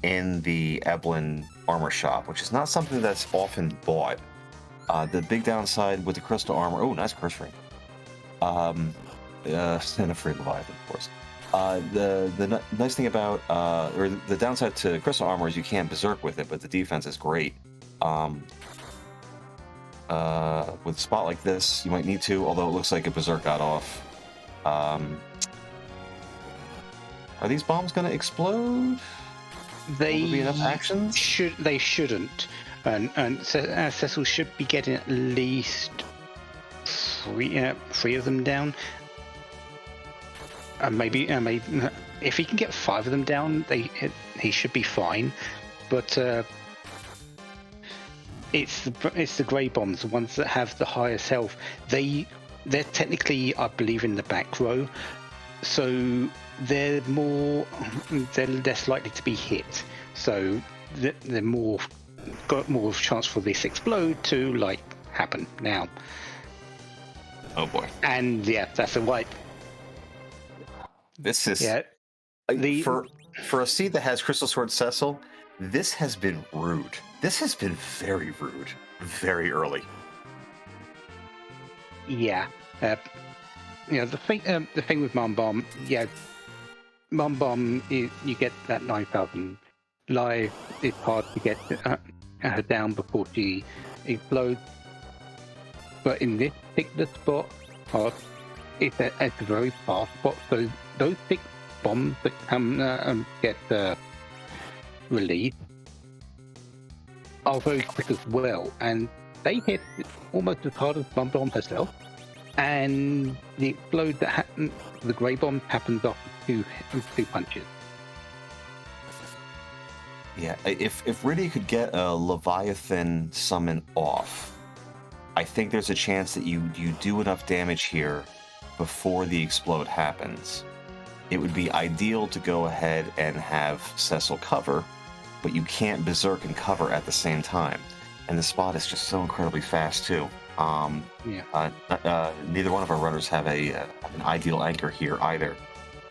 in the Eblin armor shop, which is not something that's often bought. The big downside with the crystal armor, oh, nice curse ring. And a free Leviathan, of course. The nice thing about, or the downside to crystal armor is you can't berserk with it, but the defense is great. With a spot like this, you might need to, although it looks like a berserk got off. Are these bombs going to explode? They Will there be enough actions? They shouldn't. And Cecil should be getting at least 3 of them down. Maybe if he can get 5 of them down, he should be fine. But it's the grey bombs, the ones that have the highest health. They're technically, I believe, in the back row, so they're less likely to be hit. So they're got more chance for this explode to happen now. Oh boy! And yeah, that's a wipe. This is for a seed that has Crystal Sword Cecil. This has been rude. This has been very rude, very early. Yeah, the thing with Mom Bomb, yeah, One bomb, you get that 9,000 life. It's hard to get her down before she explodes. But in this particular spot, it's a very fast spot. So those 6 bombs that come get released are very quick as well, and they hit almost as hard as Bomb herself. And the explode that happens, the grey bomb happens off 2 punches. Yeah, if Riddy could get a Leviathan summon off, I think there's a chance that you do enough damage here before the explode happens. It would be ideal to go ahead and have Cecil cover, but you can't Berserk and cover at the same time. And the spot is just so incredibly fast too. Neither one of our runners have an ideal anchor here either.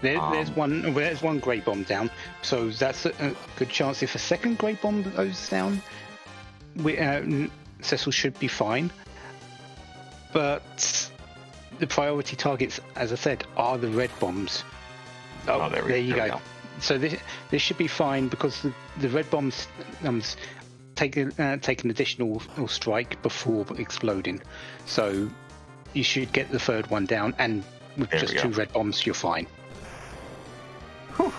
There's one grey bomb down, so that's a good chance. If a second grey bomb goes down, Cecil should be fine. But the priority targets, as I said, are the red bombs. There you go. So this should be fine because the red bombs take an additional strike before exploding. So you should get the third one down, and with just 2 red bombs, you're fine. Whew.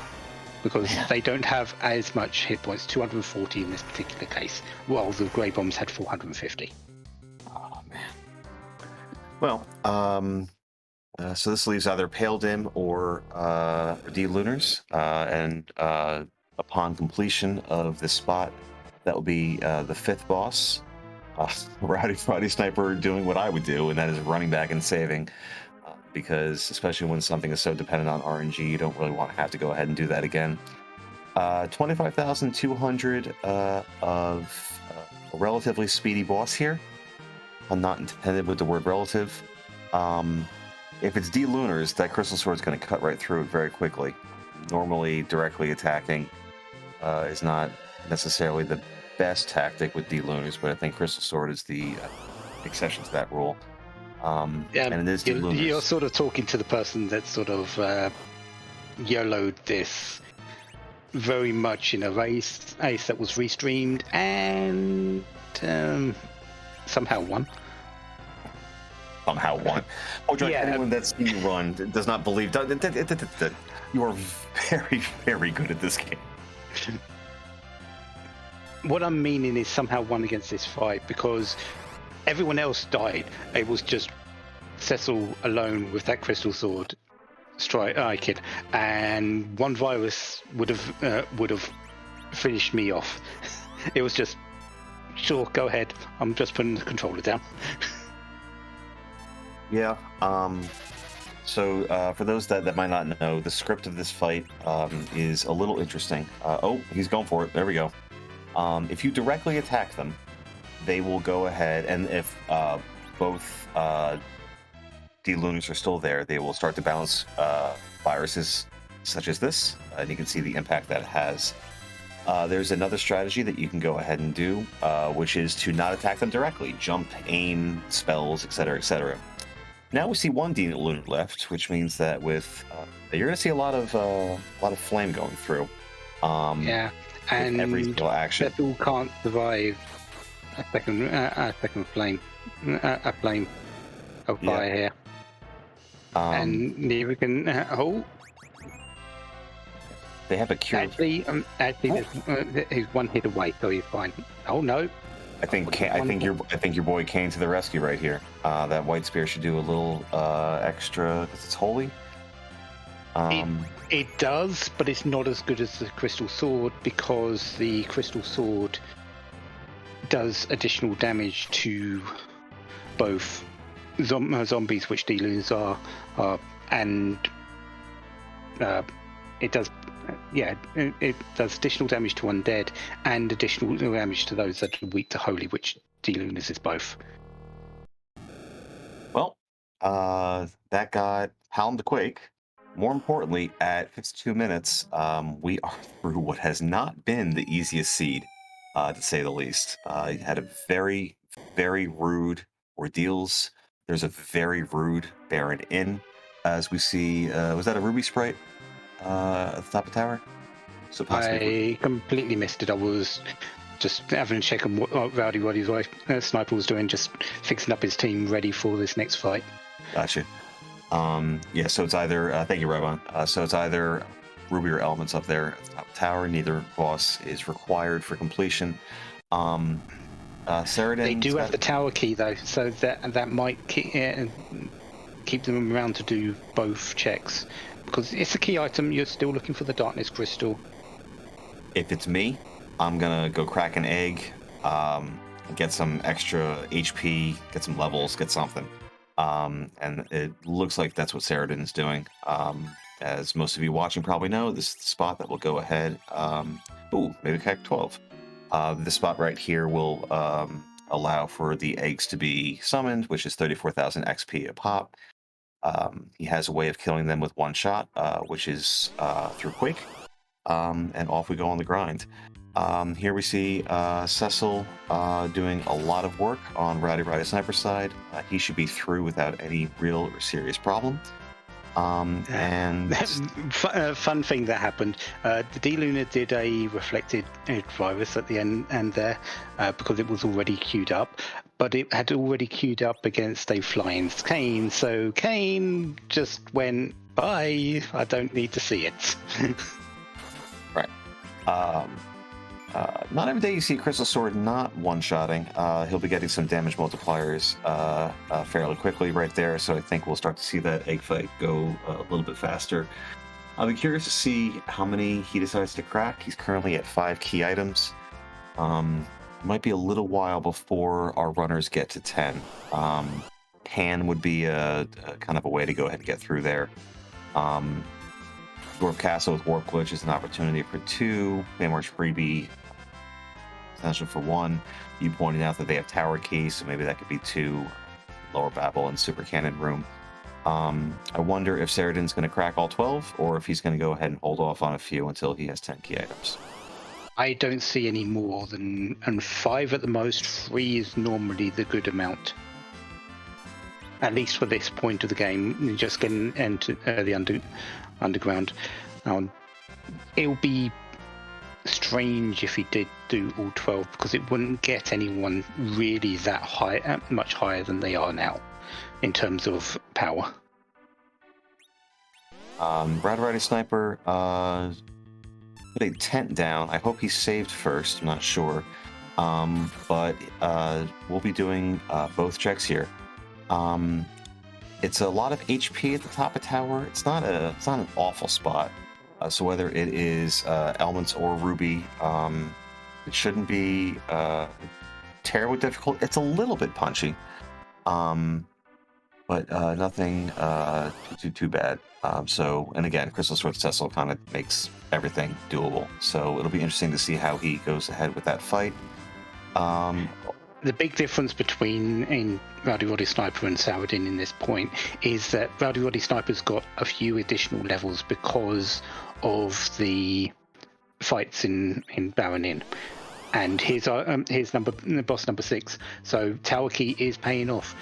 Because they don't have as much hit points, 240 in this particular case, while the grey bombs had 450. Oh man. Well, so this leaves either Pale Dim or D-Lunars, and upon completion of this spot, that will be the 5th boss, Rowdy Roddy Sniper, doing what I would do, and that is running back and saving, because especially when something is so dependent on RNG, you don't really want to have to go ahead and do that again. 25,200 of a relatively speedy boss here. I'm not intended with the word relative. If it's D-Lunars, that Crystal Sword is going to cut right through it very quickly. Normally, directly attacking is not necessarily the best tactic with D-Lunars, but I think Crystal Sword is the exception to that rule. And it is D-Lunars. You're sort of talking to the person that sort of YOLO'd this very much in a race that was restreamed and somehow won. Somehow won. Oh, John, anyone that's seen you run does not believe you are very, very good at this game. What I'm meaning is somehow won against this fight because everyone else died. It was just Cecil alone with that Crystal Sword striking, and one virus would have finished me off. It was just, sure, go ahead. I'm just putting the controller down. Yeah. So for those that might not know, the script of this fight is a little interesting. Oh, he's going for it. There we go. If you directly attack them, they will go ahead, and if both D-Lunars are still there, they will start to balance viruses such as this, and you can see the impact that it has. There's another strategy that you can go ahead and do, which is to not attack them directly. Jump, aim, spells, etc., etc. Now we see one D-Lunar left, which means that with you're going to see a lot of flame going through. Yeah, and every single action. Cecil can't survive a second flame, a flame of fire here, and neither can. They have a cure. Actually, he's one hit away, so he's fine. Oh no. I think your boy came to the rescue right here. That white spear should do a little extra because it's holy. It does, but it's not as good as the Crystal Sword because the Crystal Sword does additional damage to both zombies, which D-Lunars are, and it does. Yeah, it does additional damage to undead and additional damage to those that are weak to holy, which D-Lunars is both. Well, that got Halm to Quake. More importantly, at 52 minutes, we are through what has not been the easiest seed, to say the least. It had a very, very rude Ordeals. There's a very rude Baron Inn, as we see. Was that a Ruby Sprite? at the top of the tower? So possibly. I completely missed it. I was just having a check on what Rowdy Roddy's wife, sniper was doing, just fixing up his team ready for this next fight. Gotcha. Yeah, so it's either, thank you, Robon. So it's either Ruby or Elements up there at the top of the tower. Neither boss is required for completion. Saradin. They do have the tower key though, so that might keep them around to do both checks, because it's a key item. You're still looking for the darkness crystal. If it's me, I'm gonna go crack an egg, get some extra HP, get some levels, get something. And it looks like that's what Saradin is doing. As most of you watching probably know, this is the spot that will go ahead. Maybe CAC 12. This spot right here will allow for the eggs to be summoned, which is 34,000 XP a pop. He has a way of killing them with one shot, which is through Quake. And off we go on the grind. Here we see Cecil doing a lot of work on Rowdy Roddy Sniper side. He should be through without any real or serious problem. And fun thing that happened, the D-Luna did a reflected virus at the end and there because it was already queued up, but it had already queued up against a flying Kane, so Kane just went, bye, I don't need to see it. Right. Not every day you see Crystal Sword not one-shotting. He'll be getting some damage multipliers fairly quickly right there, so I think we'll start to see that egg fight go a little bit faster. I'll be curious to see how many he decides to crack. He's currently at 5 key items. Might be a little while before our runners get to 10. Pan would be a kind of a way to go ahead and get through there. Dwarf Castle with Warp Glitch is an opportunity for 2. Baymarch Freebie, potential for 1. You pointed out that they have Tower Keys, so maybe that could be 2. Lower Babel and Super Cannon Room. I wonder if Saradin's going to crack all 12, or if he's going to go ahead and hold off on a few until he has 10 key items. I don't see any more than 5 at the most. 3 is normally the good amount. At least for this point of the game, just getting into the underground. It'll be strange if he did do all 12, because it wouldn't get anyone really that high, much higher than they are now in terms of power. Rowdy Roddy Sniper put a tent down. I hope he saved first. I'm not sure, but we'll be doing both checks here. It's a lot of HP at the top of tower. It's not an awful spot. So whether it is Elements or Ruby, it shouldn't be terribly difficult. It's a little bit punchy, but nothing too bad. And again, Crystal Sword Cecil kind of makes everything doable. So it'll be interesting to see how he goes ahead with that fight. The big difference between Rowdy Roddy Sniper and Saradin in this point is that Rowdy Roddy Sniper's got a few additional levels because of the fights in Baron Inn. And here's boss number 6. So Tower Key is paying off.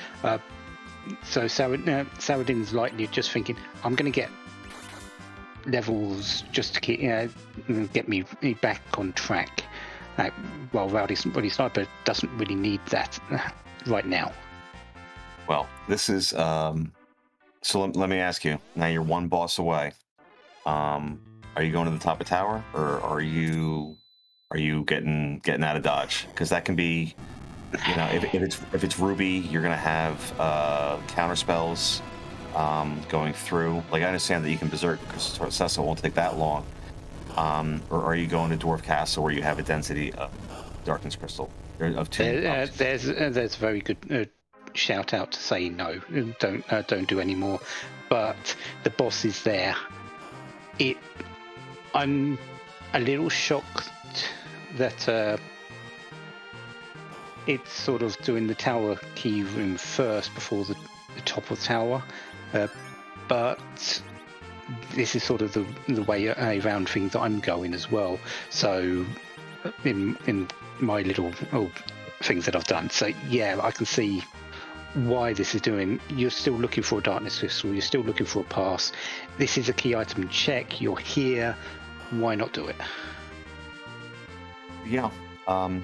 So Saradin's likely just thinking, I'm going to get levels just to get me back on track. Well, Rowdy Sniper doesn't really need that right now. Well, this is so. Let me ask you. Now you're one boss away. Are you going to the top of tower, or are you getting out of dodge? Because that can be, if it's Ruby, you're gonna have counter spells going through. Like, I understand that you can berserk because Cecil won't take that long. Or are you going to Dwarf Castle where you have a density of Darkness Crystal of 2? There's a very good shout out to say no, don't do any more. But the boss is there. I'm a little shocked that it's sort of doing the tower key room first before the top of the tower, but this is sort of the way around things that I'm going as well. So in my little things that I've done, so yeah, I can see why this is doing. You're still looking for a darkness crystal. You're still looking for a pass. This is a key item check. You're here. Why not do it? Yeah.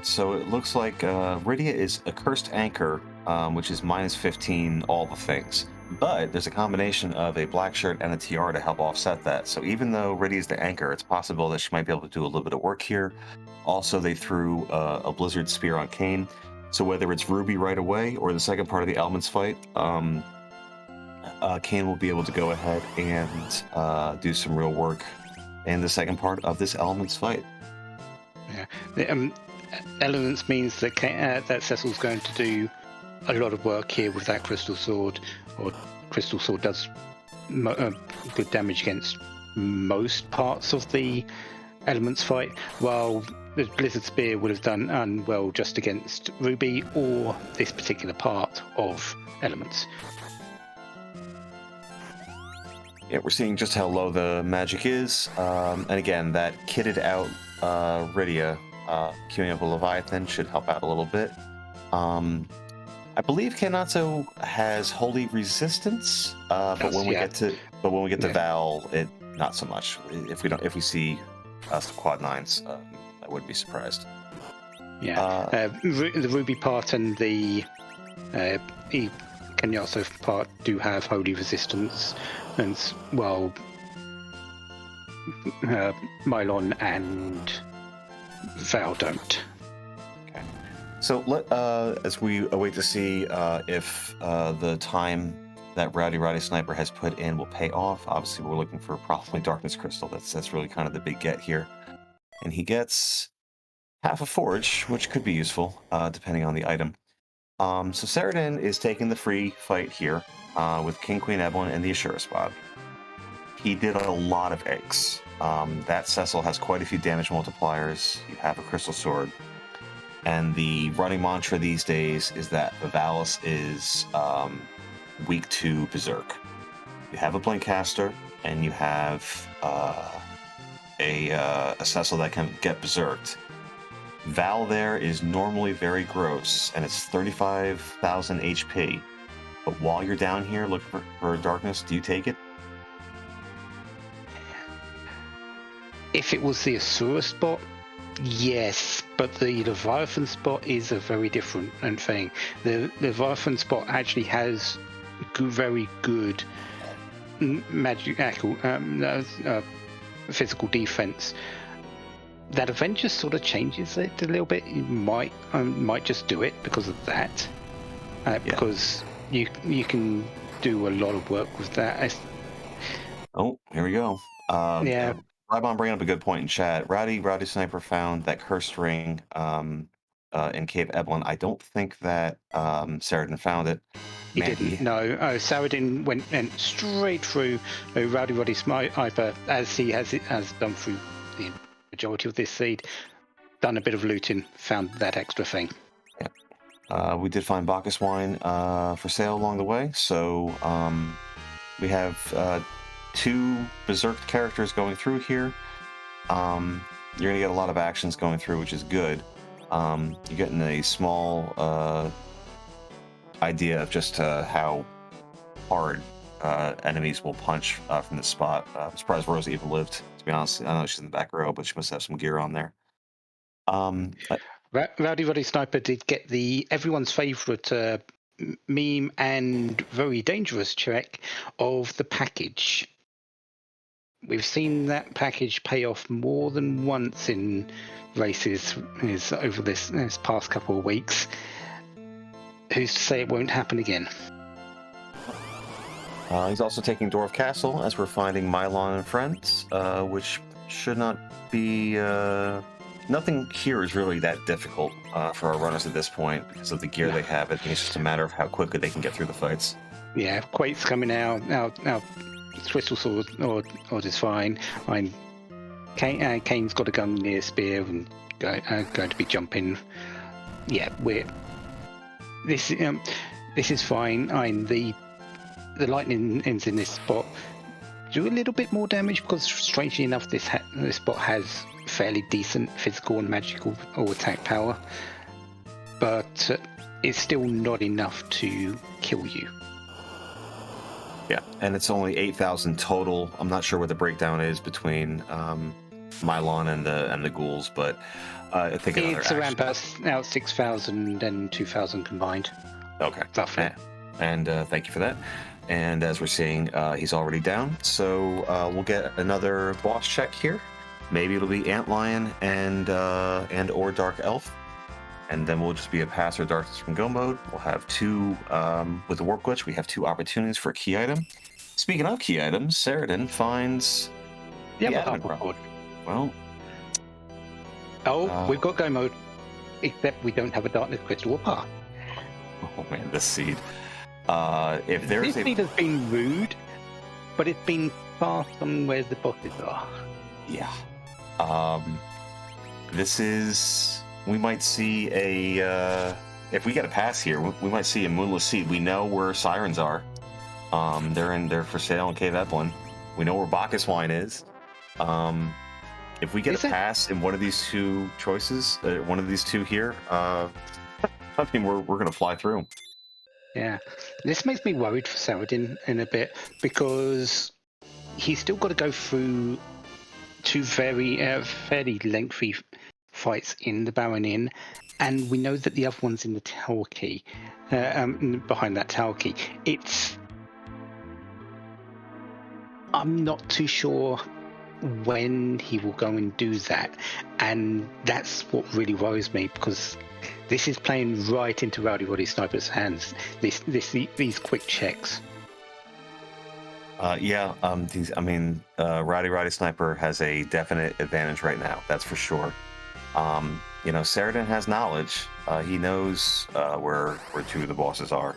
So it looks like Rydia is a cursed anchor, which is -15 all the things. But there's a combination of a black shirt and a tiara to help offset that. So even though Rydia is the anchor, it's possible that she might be able to do a little bit of work here. Also, they threw a Blizzard Spear on Kayn. So whether it's Ruby right away or the second part of the Elements fight, Kayn will be able to go ahead and do some real work in the second part of this Elements fight. Yeah. Elements means that that Cecil's going to do a lot of work here with that Crystal Sword, or Crystal Sword does good damage against most parts of the Elements fight, while the Blizzard Spear would have done well just against Ruby or this particular part of Elements. Yeah, we're seeing just how low the magic is, and again, that kitted out Rydia queuing up a Leviathan should help out a little bit. I believe Kanatsu has Holy Resistance, but when we get to Val, it not so much. If we see some quad 9s, I wouldn't be surprised. Yeah, the Ruby part and the Kenyasu part do have Holy Resistance, and well, Mylon and Val don't. Okay, so as we await to see if the time that Rowdy Roddy Sniper has put in will pay off. Obviously, we're looking for probably Darkness Crystal. That's really kind of the big get here, and he gets half a forge, which could be useful depending on the item. So Saradin is taking the free fight here with King, Queen, Evelyn, and the Ashura spot. He did a lot of eggs. That Cecil has quite a few damage multipliers. You have a Crystal Sword. And the running mantra these days is that Vivalis is weak to Berserk. You have a Blink Caster, and you have a Cecil that can get Berserked. Val there is normally very gross, and it's 35,000 HP. But while you're down here looking for darkness, do you take it? If it was the Asura spot, yes, but the Leviathan spot is a very different thing. The Leviathan spot actually has very good magical physical defense. That Avenger sort of changes it a little bit. You might just do it because of that, because you can do a lot of work with that. Oh, here we go. Yeah. Rybon bringing up a good point in chat. Rowdy Sniper found that cursed ring in Cave Evelyn. I don't think that Saradin found it. He didn't. No, Saradin went straight through Rowdy Roddy Sniper, as he has done through the majority of this seed. Done a bit of looting, found that extra thing. Yeah. We did find Bacchus wine for sale along the way, so we have 2 berserked characters going through here. You're gonna get a lot of actions going through, which is good. You're getting a small idea of just how hard enemies will punch from this spot. I'm surprised Rosa even lived, to be honest. I know she's in the back row, but she must have some gear on there. Rowdy Roddy Sniper did get the everyone's favourite meme and very dangerous check of the package. We've seen that package pay off more than once in races over this past couple of weeks. Who's to say it won't happen again? He's also taking Dwarf Castle, as we're finding Mylon and friends, which should not be... nothing here is really that difficult for our runners at this point because of the gear they have. I think it's just a matter of how quickly they can get through the fights. Yeah, Quake's coming out. Now Crystal Sword is fine. Kane's got a gun near spear and going to be jumping. Yeah, this is fine. The lightning ends in this spot do a little bit more damage because, strangely enough, this spot has fairly decent physical and magical or attack power. But it's still not enough to kill you. Yeah, and it's only 8,000 total. I'm not sure what the breakdown is between Mylon and the ghouls, but I think another It's around about 6,000 and 2,000 combined. Okay. Roughly. And thank you for that. And as we're seeing, he's already down. So we'll get another boss check here. Maybe it'll be Antlion and or Dark Elf. And then we'll just be a pass or darkness from go mode. We'll have two, with the warp glitch, we have 2 opportunities for a key item. Speaking of key items, Saradin finds The the other admin half room. Well, we've got go mode, except we don't have a darkness crystal or path. oh man, this seed. If there's This seed has been rude, but it's been far from where the bosses are. Yeah. This is... We might see a... if we get a pass here, we might see a Moonless Seed. We know where Sirens are. They're for sale in Cave Evelyn. We know where Bacchus Wine is. If we get a pass in one of these 2 choices, one of these 2 here, I mean, we're going to fly through. Yeah. This makes me worried for Saradin in a bit, because he's still got to go through 2 very fairly lengthy fights in the Baron Inn, and we know that the other one's in the Tower Key, behind that Tower Key. I'm not too sure when he will go and do that, and that's what really worries me, because this is playing right into Rowdy Roddy Sniper's hands. These quick checks. Rowdy Roddy Sniper has a definite advantage right now. That's for sure. Saradin has knowledge. He knows where 2 of the bosses are.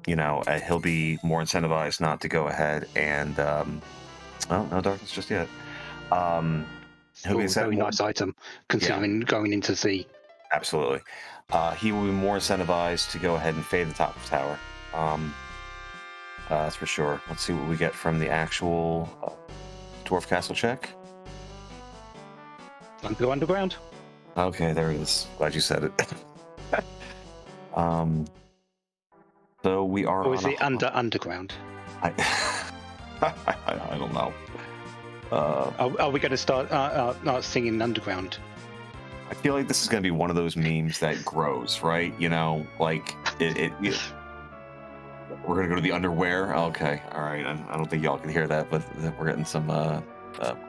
He'll be more incentivized not to go ahead and no darkness just yet. He'll be a very nice item considering going into Z. Absolutely. He will be more incentivized to go ahead and fade the top of the tower. That's for sure. Let's see what we get from the actual Dwarf Castle check. Time to go underground. Okay, there it is. Glad you said it. So we are. Or is it underground? I don't know. Are we going to start singing underground? I feel like this is going to be one of those memes that grows, right? Like it we're going to go to the underwear. Okay, all right. I don't think y'all can hear that, but we're getting some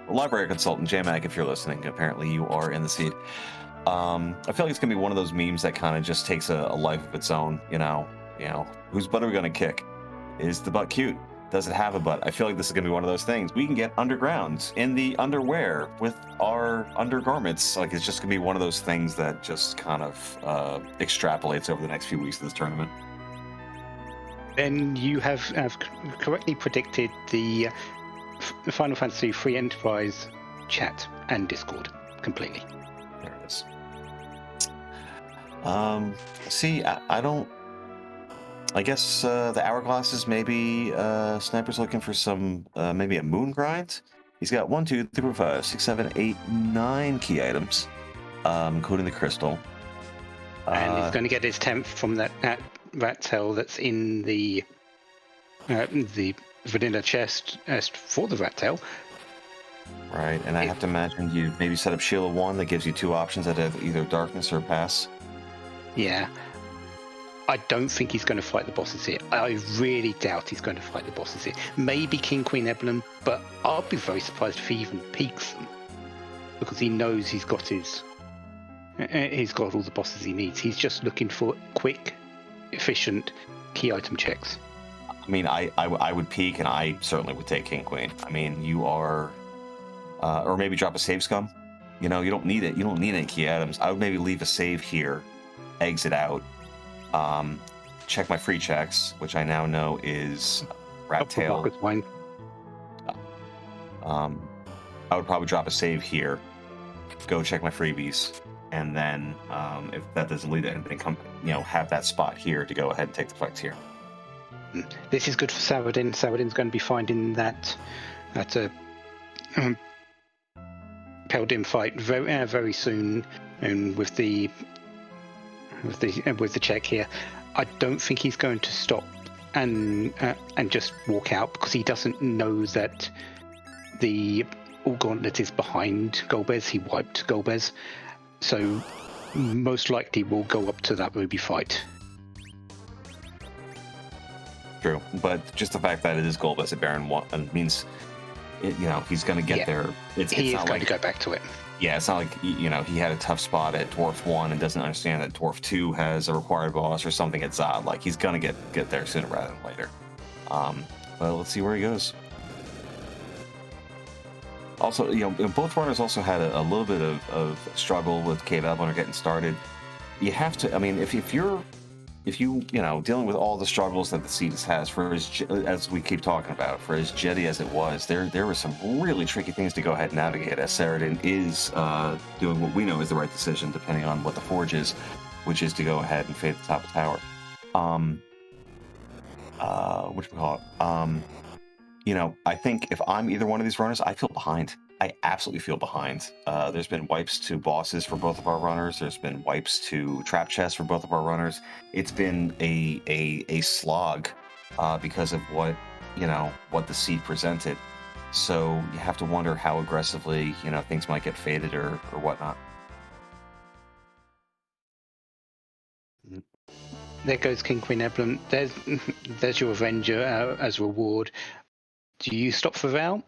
library consultant, J-Mac, if you're listening. Apparently you are in the seat. I feel like it's going to be one of those memes that kind of just takes a life of its own, whose butt are we going to kick? Is the butt cute? Does it have a butt? I feel like this is going to be one of those things. We can get underground in the underwear with our undergarments. Like, it's just going to be one of those things that just kind of extrapolates over the next few weeks of this tournament. Then you have correctly predicted the Final Fantasy III Enterprise chat and Discord completely. There it is. See, I don't... I guess the hourglasses, maybe Sniper's looking for some, maybe a moon grind. He's got 1, 2, 3, 4, 5, 6, 7, 8, 9 key items, including the crystal. And he's going to get his 10th from that rat tail that's in the vanilla chest for the rat tail. Right, and I have to imagine you maybe set up Shield of 1 that gives you 2 options that have either darkness or pass. Yeah. I don't think he's going to fight the bosses here. I really doubt he's going to fight the bosses here. Maybe King Queen Evelyn, but I'll be very surprised if he even peeks them, because he knows he's got all the bosses he needs. He's just looking for quick, efficient key item checks. I mean, I would peek, and I certainly would take King Queen. I mean, you are, or maybe drop a save scum. You don't need it. You don't need any key items. I would maybe leave a save here, exit out. Check my free checks, which I now know is Rat Tail. I would probably drop a save here, go check my freebies, and then if that doesn't lead to anything, have that spot here to go ahead and take the fights here. This is good for Saradin. Saradin's going to be finding that Peldim fight very soon, and with the with the check here. I don't think he's going to stop and just walk out, because he doesn't know that the All Gauntlet is behind Golbez. He wiped Golbez, so most likely we'll go up to that Ruby fight. True, but just the fact that it is Golbez at Baron 1 means, he's going to get there. He is going to go back to it. Yeah, it's not like, he had a tough spot at Dwarf 1 and doesn't understand that Dwarf 2 has a required boss or something at Zod. Like, he's going to get there sooner rather than later. But let's see where he goes. Also, both runners also had a little bit of struggle with Cave Evelyn getting started. You have to, if you dealing with all the struggles that the Cetus has, for as we keep talking about, for as jetty as it was, there were some really tricky things to go ahead and navigate, as Saradin is doing what we know is the right decision, depending on what the Forge is, which is to go ahead and fade the top of the tower. I think if I'm either one of these runners, I feel behind. I absolutely feel behind. There's been wipes to bosses for both of our runners. There's been wipes to trap chests for both of our runners. It's been a slog because of what the seed presented. So you have to wonder how aggressively things might get faded or whatnot. There goes King Queen Evelyn. There's your Avenger as reward. Do you stop for Val?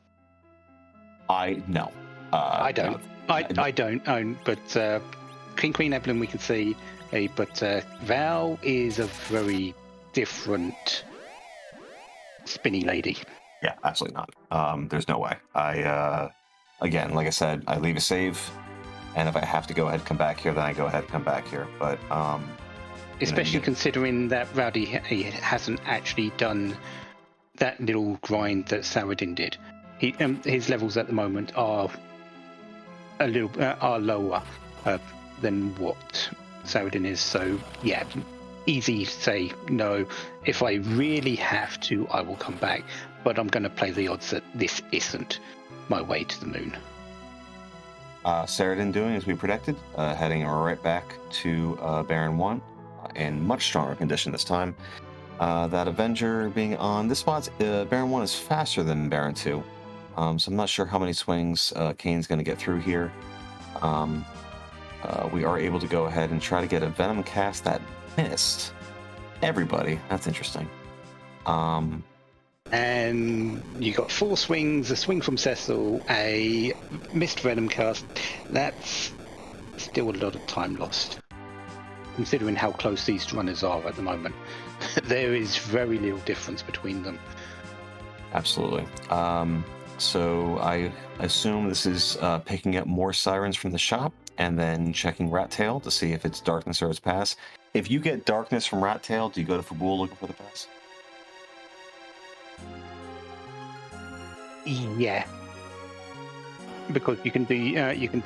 No. I don't. No. I don't own, but King Queen Evelyn we can see, but Val is a very different spinny lady. Yeah, absolutely not. There's no way. Again, like I said, I leave a save, and if I have to go ahead and come back here, then I go ahead and come back here. But especially considering that Rowdy hasn't actually done that little grind that Saradin did. His levels at the moment are a little are lower than what Saradin is. So yeah, easy to say no. If I really have to, I will come back. But I'm going to play the odds that this isn't my way to the moon. Saradin doing as we predicted, heading right back to Baron 1 in much stronger condition this time. That Avenger being on this spot, Baron 1 is faster than Baron 2. So I'm not sure how many swings Kane's going to get through here. We are able to go ahead and try to get a Venom cast that missed everybody. That's interesting. And you got 4 swings, a swing from Cecil, a missed Venom cast. That's still a lot of time lost, considering how close these runners are at the moment. There is very little difference between them. Absolutely. So I assume this is picking up more sirens from the shop and then checking Rat Tail to see if it's darkness or it's pass. If you get darkness from Rat Tail, do you go to Fabul looking for the pass? Yeah, because you can do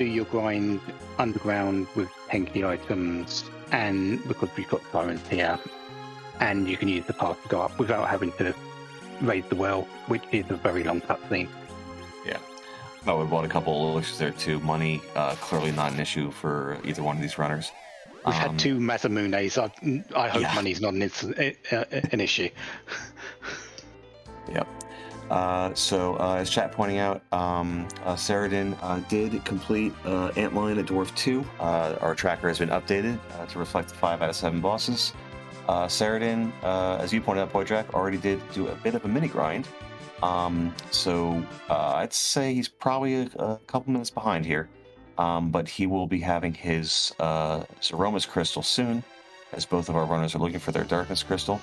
your grind underground with 10 key items, and because we've got sirens here, and you can use the path to go up without having to raise the well, which is a very long cutscene. Yeah, I would have bought a couple of elixirs there too. Money clearly not an issue for either one of these runners. We've had 2 Mazamunes. I hope money's not an issue. Yep. So as chat pointing out, Saradin did complete Antline at Dwarf 2. Our tracker has been updated to reflect the 5 out of 7 bosses. Saradin, as you pointed out, Poydrak, already did do a bit of a mini grind. So I'd say he's probably a couple minutes behind here. But he will be having his Aromas Crystal soon, as both of our runners are looking for their Darkness Crystal.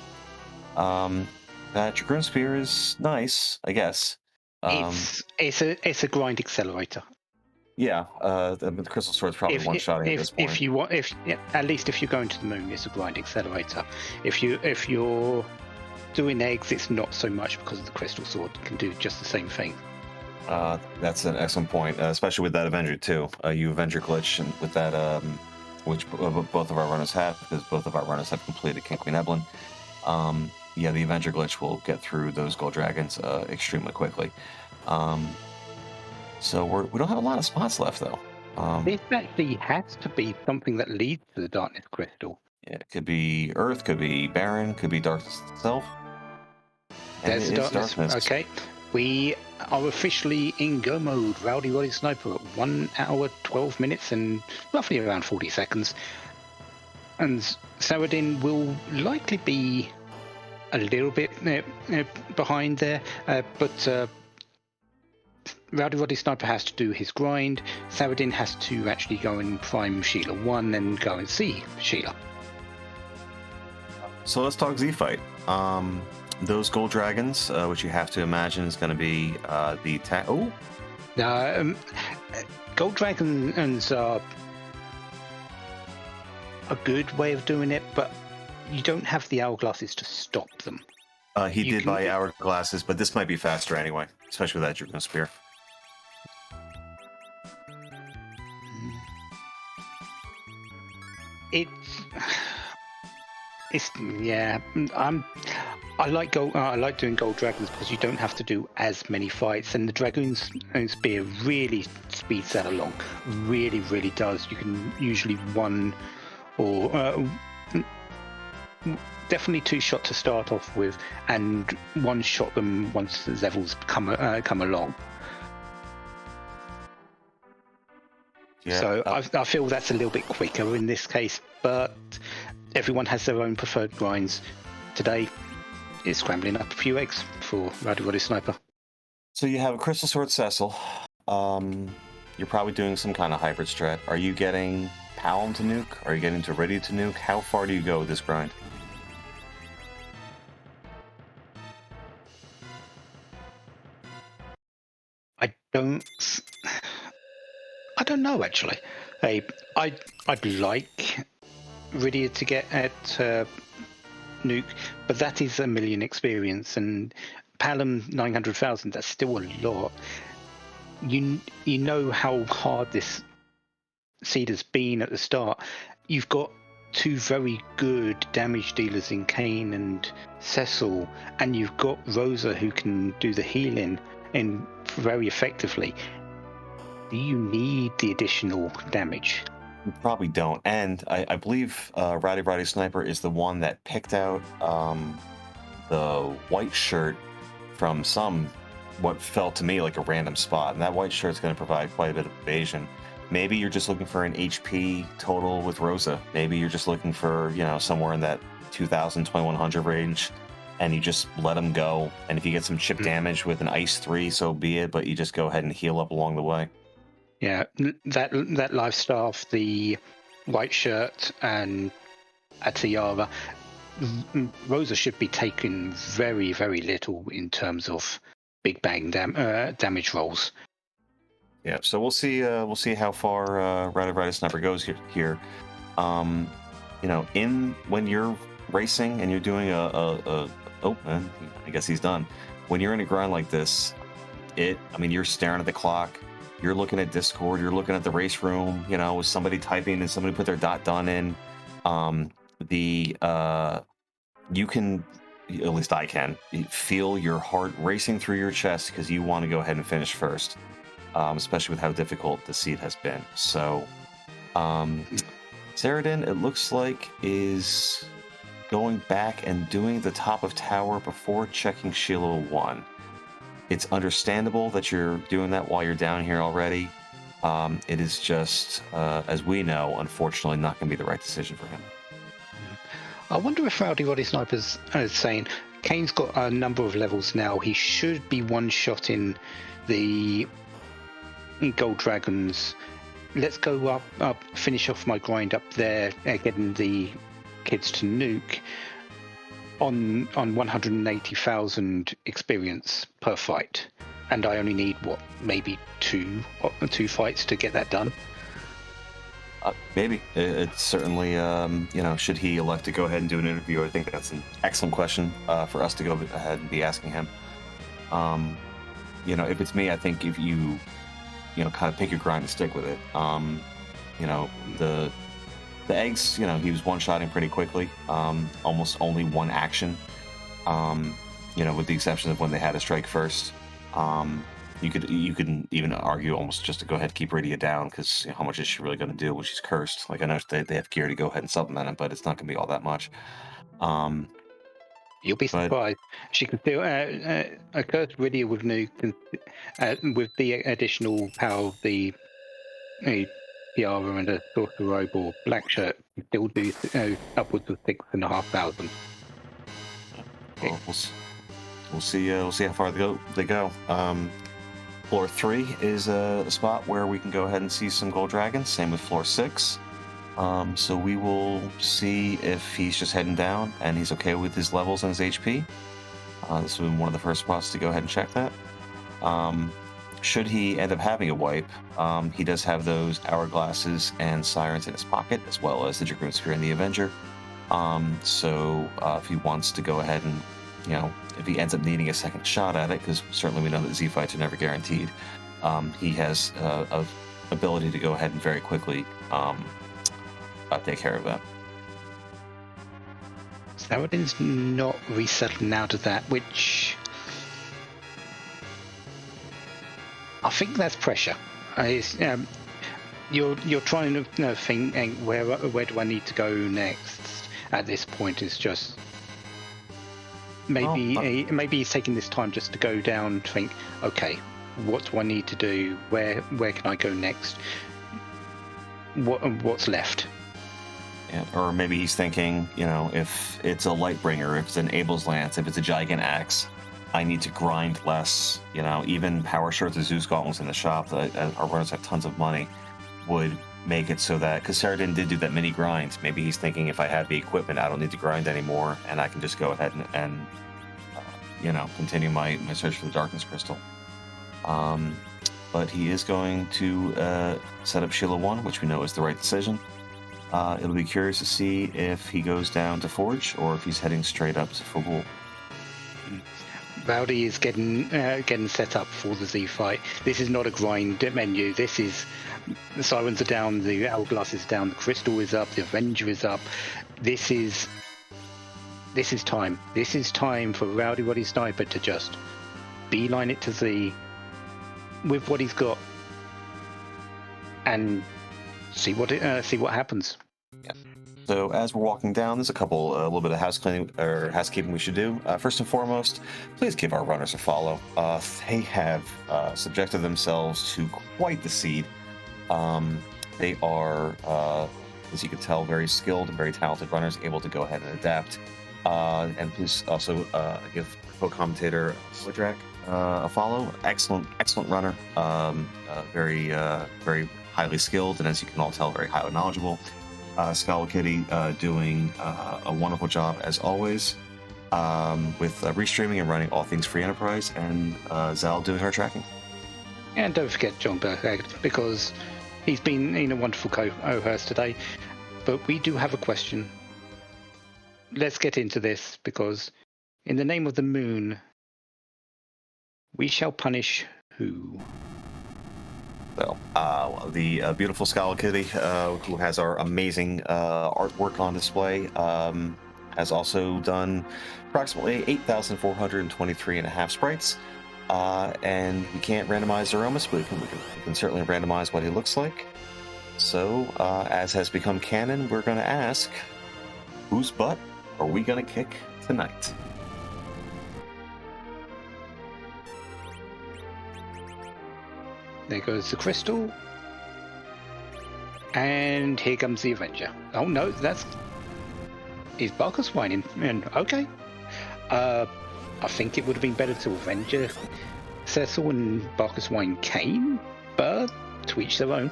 That Dragoon Spear is nice, I guess. It's a grind accelerator. Yeah, the Crystal Sword's probably one-shotting at this point. At least if you're going to the moon, it's a grind accelerator. If you're doing eggs, it's not so much, because the Crystal Sword can do just the same thing. That's an excellent point, especially with that Avenger too. You Avenger glitch, and with that, which both of our runners have, because both of our runners have completed King Queen Evelyn. Yeah, the Avenger glitch will get through those gold dragons extremely quickly. So we don't have a lot of spots left, though. This actually has to be something that leads to the Darkness Crystal. It could be Earth, could be Baron, could be Darkness itself. And There's it the is darkness. Okay. We are officially in go mode. Rowdy Roddy Sniper at 1 hour, 12 minutes, and roughly around 40 seconds. And Saradin will likely be a little bit behind there, but Rowdy Roddy Sniper has to do his grind. Saradin has to actually go and prime Sheila 1 and go and see Sheila. So let's talk Z fight. Those gold dragons, which you have to imagine is going to be the Gold dragons are a good way of doing it, but you don't have the hourglasses to stop them. He did buy hourglasses, but this might be faster anyway, especially with that Dragon Spear. It's yeah. I like doing gold dragons because you don't have to do as many fights, and the dragoon's spear really speeds that along. Really, really does. You can usually one or definitely 2 shot to start off with, and 1 shot them once the levels come along. Yeah, so I feel that's a little bit quicker in this case, but everyone has their own preferred grinds. Today is scrambling up a few eggs for Rowdy Roddy Sniper. So you have a Crystal Sword Cecil. You're probably doing some kind of hybrid strat. Are you getting Palom to nuke? Are you getting to Ready to nuke? How far do you go with this grind? I don't know actually. I'd like Rydia to get at nuke, but that is 1 million experience, and Palom 900,000. That's still a lot. You know how hard this seed has been at the start. You've got 2 very good damage dealers in Kane and Cecil, and you've got Rosa who can do the healing in very effectively. Do you need the additional damage? You probably don't. And I believe Rowdy Roddy Sniper is the one that picked out the white shirt from what felt to me like a random spot. And that white shirt is going to provide quite a bit of evasion. Maybe you're just looking for an HP total with Rosa. Maybe you're just looking for, somewhere in that 2,000, 2,100 range, and you just let him go. And if you get some chip damage with an Ice 3, so be it, but you just go ahead and heal up along the way. Yeah, that life staff, the white shirt, and a tiara, Rosa should be taking very, very little in terms of big bang damage rolls. Yeah, so we'll see how far Rowdy Roddy Sniper goes here. When you're racing and you're doing I guess he's done. When you're in a grind like this, you're staring at the clock. You're looking at Discord, you're looking at the race room, with somebody typing and somebody put their .done in. You can, at least I can, feel your heart racing through your chest because you want to go ahead and finish first, especially with how difficult the seed has been. So, Saradin, it looks like, is going back and doing the top of tower before checking Sheila 1. It's understandable that you're doing that while you're down here already. It is just, as we know, unfortunately, not going to be the right decision for him. I wonder if Rowdy Roddy Sniper's saying Kane's got a number of levels now. He should be one-shotting the gold dragons. Let's go up, finish off my grind up there, getting the kids to nuke on 180,000 experience per fight, and I only need maybe two fights to get that done. Maybe it's certainly should he elect to go ahead and do an interview, I think that's an excellent question for us to go ahead and be asking him. If it's me, I think if you kind of pick your grind and stick with it. The eggs, he was one-shotting pretty quickly, almost only one action, with the exception of when they had to strike first. You could even argue almost just to go ahead and keep Radia down, because how much is she really going to do when she's cursed? Like, I know they have gear to go ahead and supplement it, but it's not going to be all that much. You'll be But surprised. She can still a cursed Rydia with with the additional power of the Tiara and a sorcerer robe or black shirt can still do upwards of 6,500. well, we'll see how far they go. Floor 3 is a spot where we can go ahead and see some gold dragons. Same with floor 6. So we will see if he's just heading down and he's okay with his levels and his HP. This will be one of the first spots to go ahead and check that. Should he end up having a wipe, he does have those hourglasses and sirens in his pocket, as well as the Dragoon Spear and the Avenger. So if he wants to go ahead and, if he ends up needing a second shot at it, because certainly we know that Z fights are never guaranteed, he has ability to go ahead and very quickly take care of that. Saradin's not resettling out of that, which I think that's pressure. You're trying to think where do I need to go next at this point. Is just maybe he's taking this time just to go down, think, okay, what do I need to do? Where can I go next? What's left? Yeah, or maybe he's thinking, if it's a Lightbringer, if it's an Abel's Lance, if it's a Gigant Axe, I need to grind less. Even Power Shirts or Zeus Gauntlets in the shop that our runners have tons of money would make it so that, because Saradin did do that mini grind, maybe he's thinking, if I have the equipment, I don't need to grind anymore, and I can just go ahead and continue my search for the Darkness Crystal. But he is going to set up Sheila 1, which we know is the right decision. It'll be curious to see if he goes down to Forge or if he's heading straight up to Fogul. Rowdy is getting set up for the Z fight. This is not a grind menu. This is the sirens are down, the hourglass is down, the crystal is up, the Avenger is up. This is time. This is time for Rowdy Roddy Sniper to just beeline it to Z with what he's got and see what happens. Yeah. So as we're walking down, there's a little bit of housekeeping we should do. First and foremost, please give our runners a follow. They have subjected themselves to quite the seed. They are, as you can tell, very skilled and very talented runners, able to go ahead and adapt. And please also give co-commentator Woodrak a follow. Excellent runner. Very highly skilled, and as you can all tell, very highly knowledgeable. Skull Kitty doing a wonderful job as always with restreaming and running all things Free Enterprise, and Zal doing our tracking. And don't forget John Burkhardt, because he's been a wonderful co-host today. But we do have a question. Let's get into this, because in the name of the moon, we shall punish who? So, the beautiful Skull Kitty, who has our amazing artwork on display, has also done approximately 8,423 and a half sprites. And we can't randomize Aromas, but we can certainly randomize what he looks like. So, as has become canon, we're going to ask, whose butt are we going to kick tonight? There goes the crystal. And here comes the Avenger. Oh no, is Barkus whining? And okay. I think it would have been better to Avenger Cecil and Barkus whine Kane, but to each their own.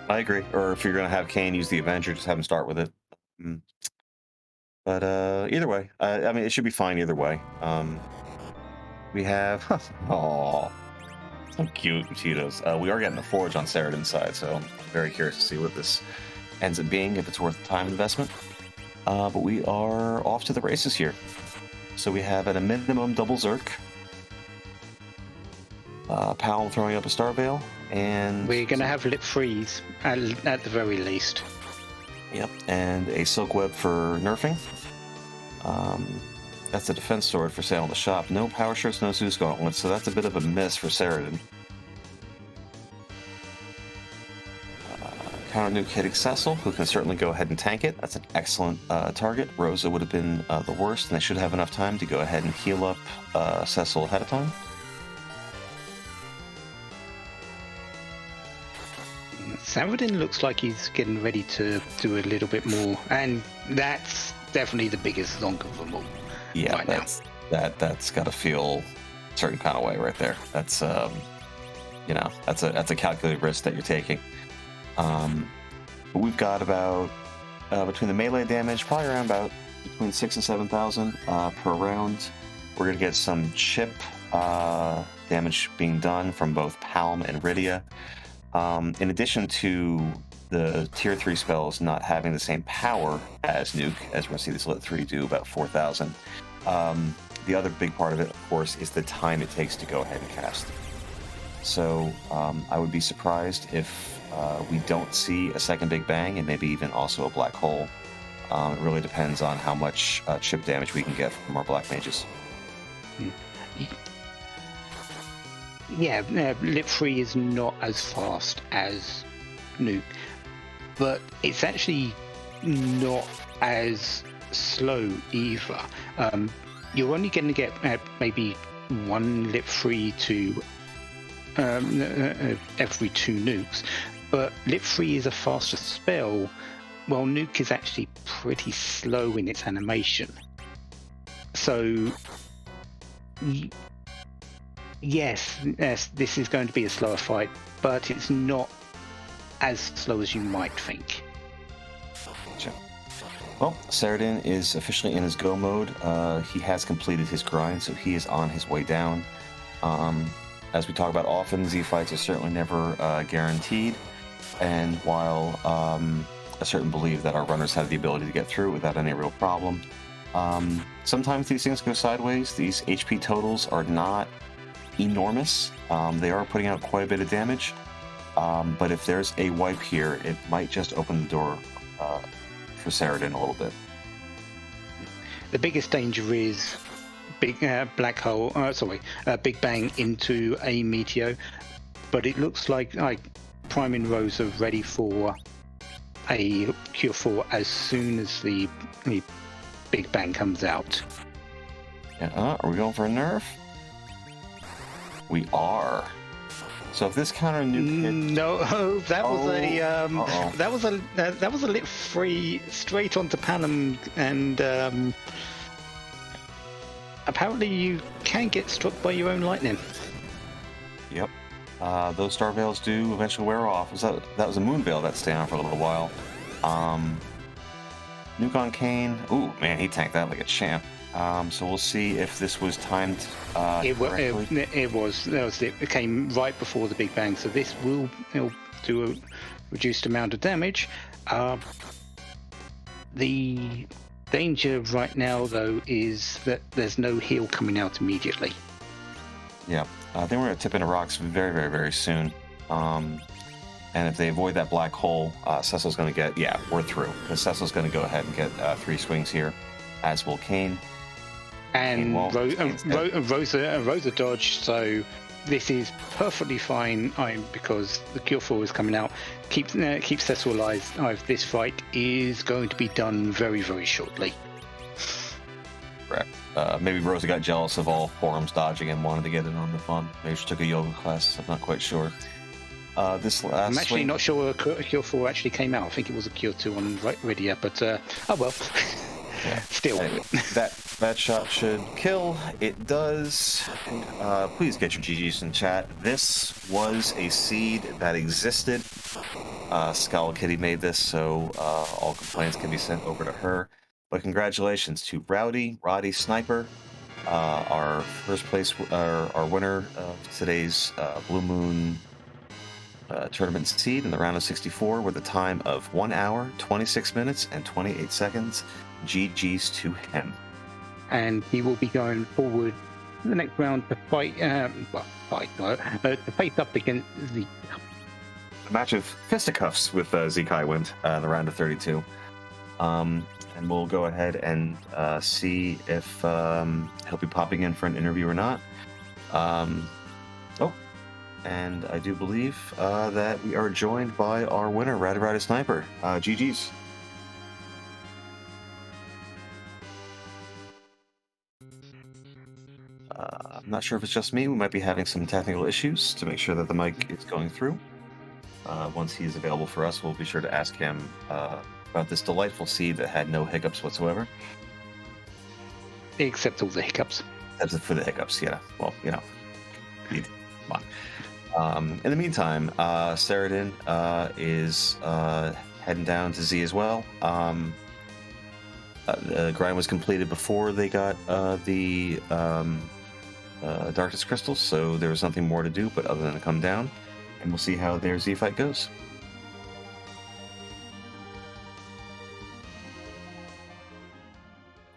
I agree. Or if you're going to have Kane use the Avenger, just have him start with it. But either way, it should be fine either way. We have... Aww. So cute Cheetos. We are getting the Forge on Saradin's side, so I'm very curious to see what this ends up being, if it's worth the time investment. But we are off to the races here. So we have at a minimum double Zerk, Powell throwing up a Star Veil, and... We're going to have Lip Freeze, at the very least. Yep, and a Silk Web for nerfing. That's a defense sword for sale in the shop. No power shirts, no Zeus gauntlets, so that's a bit of a miss for Saradin. Counter nuke hitting Cecil, who can certainly go ahead and tank it. That's an excellent target. Rosa would have been the worst, and they should have enough time to go ahead and heal up Cecil ahead of time. Saradin looks like he's getting ready to do a little bit more, and that's definitely the biggest zonk of them all. Yeah, right that's got to feel a certain kind of way right there. That's that's a calculated risk that you're taking. But we've got about between the melee damage, probably around about between 6,000 and 7,000 per round. We're gonna get some chip damage being done from both Palm and Rydia. In addition to the tier 3 spells not having the same power as Nuke, as we're gonna see this Lit 3 do about 4,000. The other big part of it, of course, is the time it takes to go ahead and cast. So I would be surprised if we don't see a second Big Bang and maybe even also a black hole. It really depends on how much chip damage we can get from our black mages. Yeah, Lit 3 is not as fast as Nuke, but it's actually not as slow either. You're only going to get maybe one Lit 3 to every 2 nukes, but Lit 3 is a faster spell, while Nuke is actually pretty slow in its animation. So yes, this is going to be a slower fight, but it's not as slow as you might think. Gotcha. Well, Saradin is officially in his go mode. He has completed his grind, so he is on his way down. As we talk about often, Z fights are certainly never guaranteed, and while I certainly believe that our runners have the ability to get through without any real problem, sometimes these things go sideways. These HP totals are not enormous. They are putting out quite a bit of damage, but if there's a wipe here, it might just open the door for Saradin a little bit. The biggest danger is big black hole. Big Bang into a meteor, but it looks like Prime and Rose are ready for a Cure 4 as soon as the Big Bang comes out. Yeah, are we going for a nerf? We are. So if this counter nuke hits... No, that was a Lit 3 straight onto Panem, and apparently you can get struck by your own lightning. Yep. Those star veils do eventually wear off. That was a moon veil that stayed on for a little while. Nuke on Kane. Ooh, man, he tanked that like a champ. So we'll see if this was timed correctly. It was. It came right before the Big Bang, so this will do a reduced amount of damage. The danger right now, though, is that there's no heal coming out immediately. Yeah, I think we're going to tip into rocks very, very, very soon. And if they avoid that black hole, Cecil's going to get... Yeah, we're through. Because Cecil's going to go ahead and get 3 swings here, as will Kane. And Rosa dodged, so this is perfectly fine because the Cure 4 is coming out. Keep Cecil alive. This fight is going to be done very, very shortly. Correct. Maybe Rosa got jealous of all forums dodging and wanted to get in on the fun. Maybe she took a yoga class. I'm not quite sure. This last I'm actually not sure a Cure 4 actually came out. I think it was a Cure 2 on Rydia, but oh well. Yeah. Still. Anyway, that shot should kill. It does. Please get your GGs in chat. This was a seed that existed. Skull Kitty made this, so all complaints can be sent over to her. But congratulations to Rowdy Roddy Sniper, our first place, our winner of today's Blue Moon tournament seed in the round of 64 with a time of 1 hour, 26 minutes, and 28 seconds. GG's to him. And he will be going forward to the next round to fight, to face up against the A match of fisticuffs with Zekai went in the round of 32. and we'll go ahead and see if he'll be popping in for an interview or not. And I do believe that we are joined by our winner, Rowdy Roddy Sniper. GG's. I'm not sure if it's just me. We might be having some technical issues to make sure that the mic is going through. Once he's available for us, we'll be sure to ask him about this delightful seed that had no hiccups whatsoever. Except all the hiccups. Except for the hiccups, yeah. Well, come on. In the meantime, Saradin is heading down to Z as well. The grind was completed before they got the Darkness Crystals, so there was nothing more to do but other than to come down, and we'll see how their Z fight goes.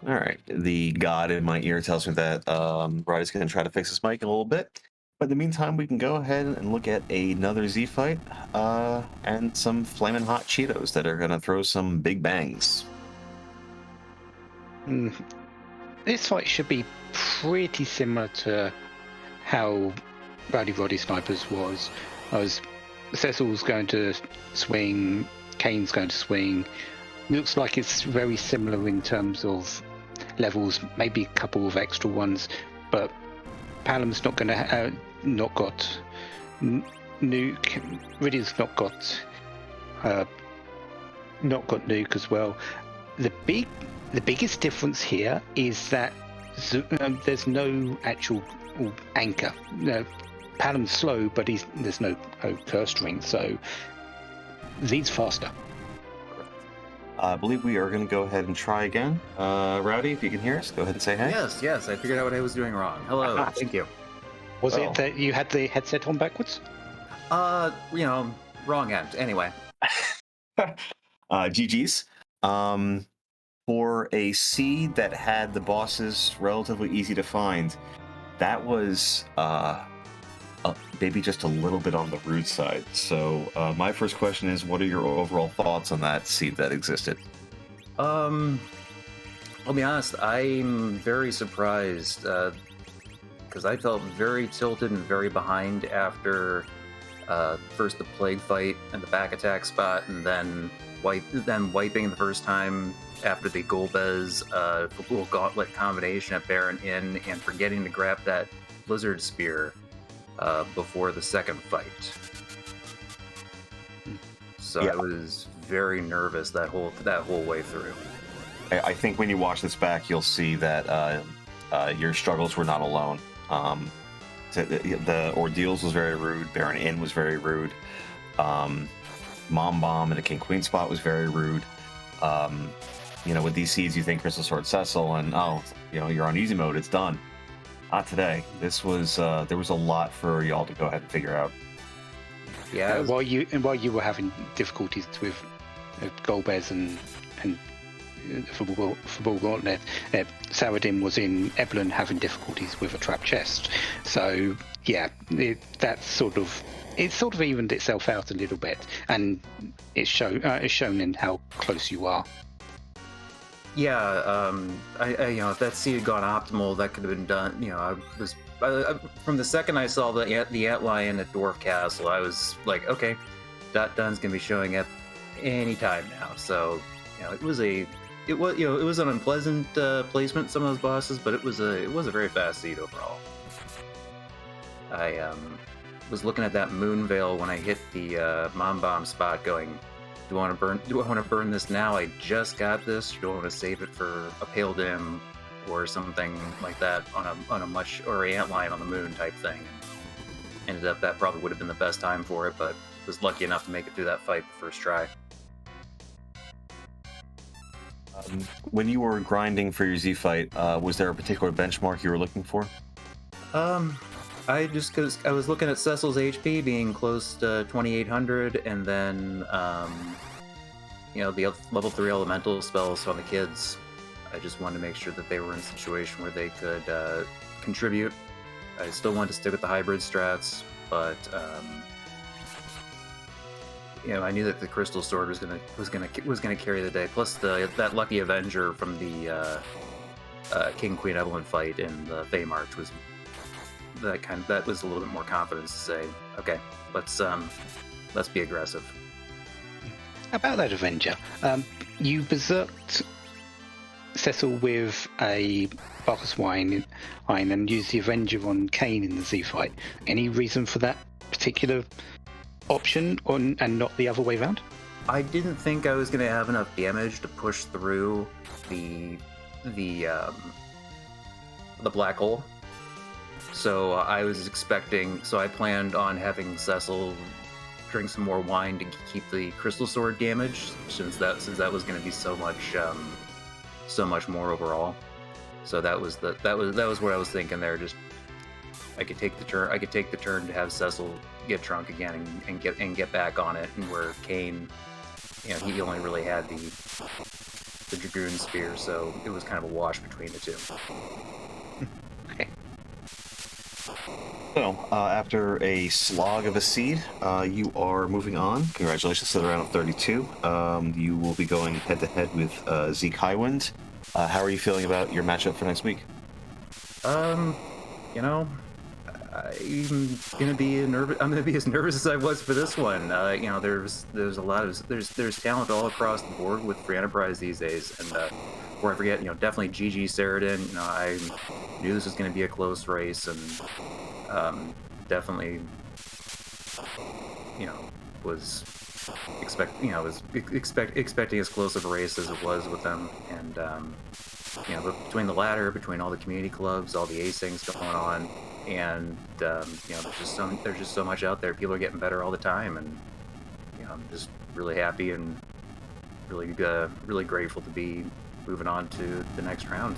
All right, the god in my ear tells me that Roddy's going to try to fix his mic a little bit. But in the meantime, we can go ahead and look at another Z fight and some flaming hot Cheetos that are going to throw some big bangs. This fight should be pretty similar to how Rowdy Roddy Snipers was. Cecil's going to swing, Kane's going to swing. Looks like it's very similar in terms of levels, maybe a couple of extra ones, but Palam's not going to not got nuke. Riddy's not got nuke as well. The biggest difference here is that there's no actual anchor. Palam's slow, but there's no curse string, so Z's faster. I believe we are going to go ahead and try again. Rowdy, if you can hear us, go ahead and say hey. Yes, I figured out what I was doing wrong. Hello, thank you. Was it that you had the headset on backwards? Wrong end. Anyway. GG's. For a seed that had the bosses relatively easy to find, that was maybe just a little bit on the rude side. So my first question is, what are your overall thoughts on that seed that existed? I'll be honest, I'm very surprised because I felt very tilted and very behind after first the plague fight and the back attack spot, and then wiping the first time after the Golbez full gauntlet combination at Baron Inn, and forgetting to grab that Blizzard Spear before the second fight. So yeah. I was very nervous that whole way through. I think when you watch this back, you'll see that your struggles were not alone. The Ordeals was very rude. Baron Inn was very rude. Mom Bomb and the King Queen spot was very rude. With these seeds, you think Crystal Sword Cecil, and you're on easy mode. It's done. Not today. This was there was a lot for y'all to go ahead and figure out. Yeah. While you were having difficulties with Golbez and for Gauntlet, Saradin was in Evelyn having difficulties with a trap chest. So yeah, it sort of evened itself out a little bit, and it's shown in how close you are. Yeah, if that seed had gone optimal, that could have been done. From the second I saw the Antlion at Dwarf Castle, I was like, okay, Dun's gonna be showing up anytime now. So, it was an unpleasant placement, some of those bosses, but it was a very fast seed overall. I was looking at that Moon Veil when I hit the Mom Bomb spot, going, do I want to burn this now? I just got this. Do I want to save it for a Pale Dim or something like that on a Antlion on the moon type thing? Ended up that probably would have been the best time for it, but was lucky enough to make it through that fight the first try. When you were grinding for your Z fight, was there a particular benchmark you were looking for? Because I was looking at Cecil's HP being close to 2800, and then the level 3 elemental spells on the kids. I just wanted to make sure that they were in a situation where they could contribute. I still wanted to stick with the hybrid strats, but I knew that the Crystal Sword was gonna carry the day. Plus that lucky Avenger from the King Queen Evelyn fight in the Fey March was that was a little bit more confidence to say, okay, let's be aggressive. About that Avenger, you berserked Cecil with a Bacchus wine and used the Avenger on Kane in the Z fight. Any reason for that particular option and not the other way around? I didn't think I was going to have enough damage to push through the black hole. So I planned on having Cecil drink some more wine to keep the Crystal Sword damage, since that was going to be so much more overall. So that was what I was thinking there. Just I could take the turn to have Cecil get drunk again and get back on it, and where Kane, he only really had the Dragoon Spear, so it was kind of a wash between the two. Okay. So, after a slog of a seed, you are moving on. Congratulations to the round of 32. You will be going head-to-head with Zeke Highwind. How are you feeling about your matchup for next week? I'm gonna be as nervous as I was for this one. There's talent all across the board with Free Enterprise these days, and before I forget, definitely GG Saradin. I knew this was gonna be a close race, and definitely, was expecting as close of a race as it was with them, and but between the ladder, between all the community clubs, all the acings going on, and there's just so much out there. People are getting better all the time, and I'm just really happy and really grateful to be moving on to the next round.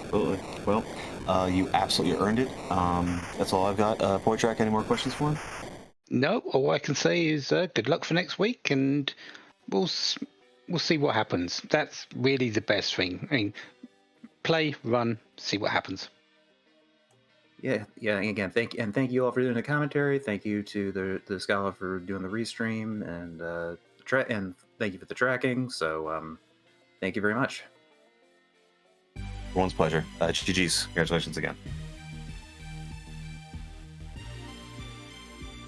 Absolutely. Well, you absolutely earned it. That's all I've got. Poitrak, any more questions for him? No, all I can say is good luck for next week, and we'll see what happens. That's really the best thing. I mean, play, run, see what happens. Yeah. Again, thank you all for doing the commentary. Thank you to the Scala for doing the restream, and and thank you for the tracking. So, thank you very much. Everyone's pleasure. GG's. Congratulations again.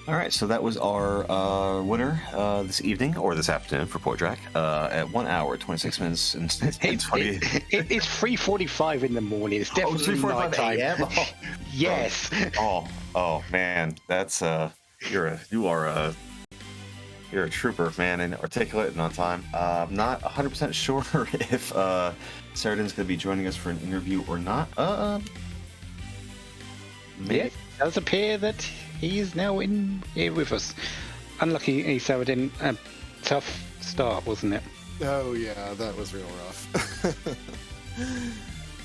All right, so that was our winner this evening, or this afternoon for Poitrak, at 1 hour, 26 minutes, and 20... It's 3:45 in the morning. It's definitely night time. Yes. Oh, man, that's you're a trooper, man, and articulate and on time. I'm not 100% sure if Saradin's going to be joining us for an interview or not. Maybe. Yeah, it does appear that he is now in here with us. Unlucky, Saradin. A tough start, wasn't it? Oh yeah, that was real rough.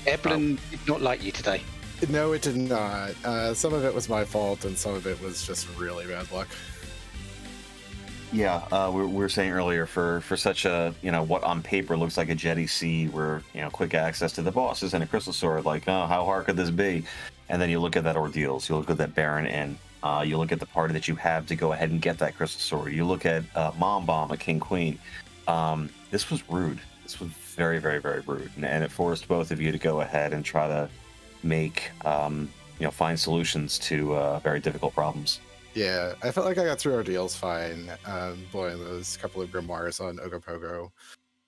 Eblin did not like you today. No, it did not. Some of it was my fault, and some of it was just really bad luck. Yeah, we were saying earlier, for such a, what on paper looks like a Jetty C, where, quick access to the bosses and a Crystal Sword, like, oh, how hard could this be? And then you look at that Ordeals, you look at that Baron Inn, you look at the party that you have to go ahead and get that Crystal Sword, you look at Mom Bomb, a King Queen. This was rude. This was very, very, very rude. And it forced both of you to go ahead and try to make, find solutions to very difficult problems. Yeah, I felt like I got through Ordeals fine. Blowing those couple of grimoires on Ogopogo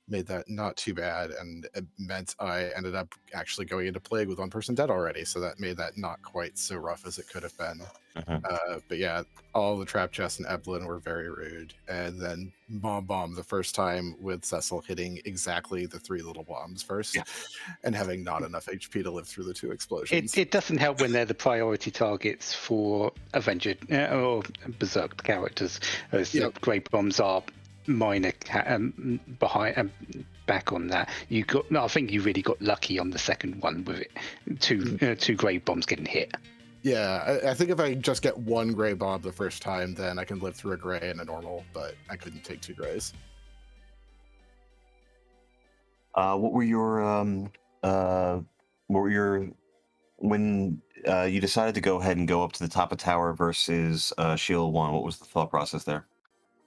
made that not too bad, and it meant I ended up actually going into Plague with one person dead already, so that made that not quite so rough as it could have been. But yeah, all the trap chests and Eblin were very rude, and then Bomb the first time with Cecil hitting exactly the 3 little bombs first, and having not enough HP to live through the 2 explosions. It doesn't help when they're the priority targets for Avenger or Berserk characters, as Grey Bombs are minor behind back on that. I think you really got lucky on the second one with it. Two Grey Bombs getting hit. Yeah, I think if I just get 1 Grey Bomb the first time, then I can live through a Grey and a normal, but I couldn't take 2 Greys. What were your when you decided to go ahead and go up to the top of tower versus Shield 1, what was the thought process there?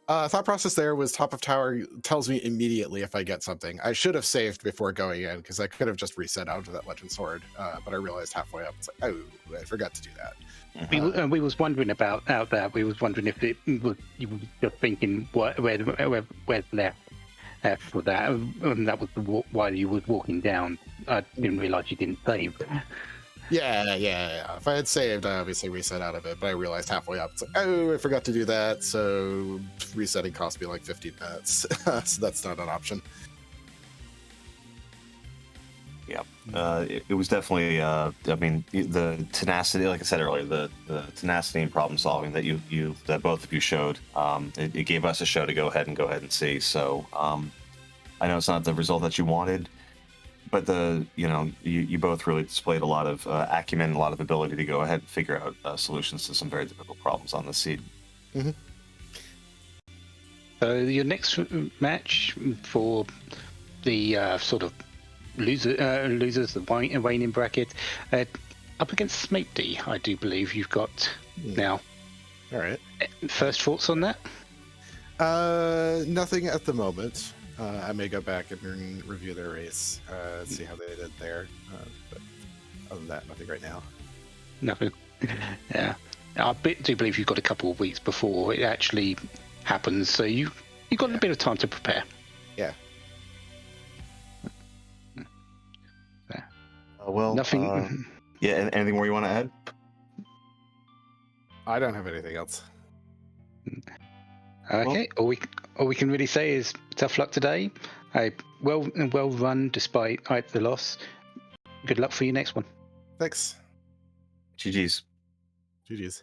Thought process there was top of tower tells me immediately if I get something. I should have saved before going in because I could have just reset out of that legend sword, but I realized halfway up, it's like, oh, I forgot to do that. We was wondering about that. We was wondering if it was, you were just thinking where's left for that. That was why you was walking down. I didn't realize you didn't save. Yeah. If I had saved, I obviously reset out of it, but I realized halfway up, it's like, oh, I forgot to do that. So resetting cost me like 15 minutes. So that's not an option. Yeah, it was definitely. I mean, the tenacity, like I said earlier, the tenacity and problem solving that that both of you showed. It gave us a show to go ahead and see. So I know it's not the result that you wanted, but you both really displayed a lot of acumen, a lot of ability to go ahead and figure out solutions to some very difficult problems on the seed. Mm-hmm. So your next match for the sort of losers, the waning bracket, up against Smatey, I do believe you've got now. All right. First thoughts on that? Nothing at the moment. I may go back and review their race, see how they did there. But other than that, nothing right now. Nothing. Yeah, I do believe you've got a couple of weeks before it actually happens, so you've got a bit of time to prepare. Yeah. Well, nothing. Yeah. Anything more you want to add? I don't have anything else. Okay. All we can really say is tough luck today. Well run despite the loss. Good luck for your next one. Thanks. GG's. GG's.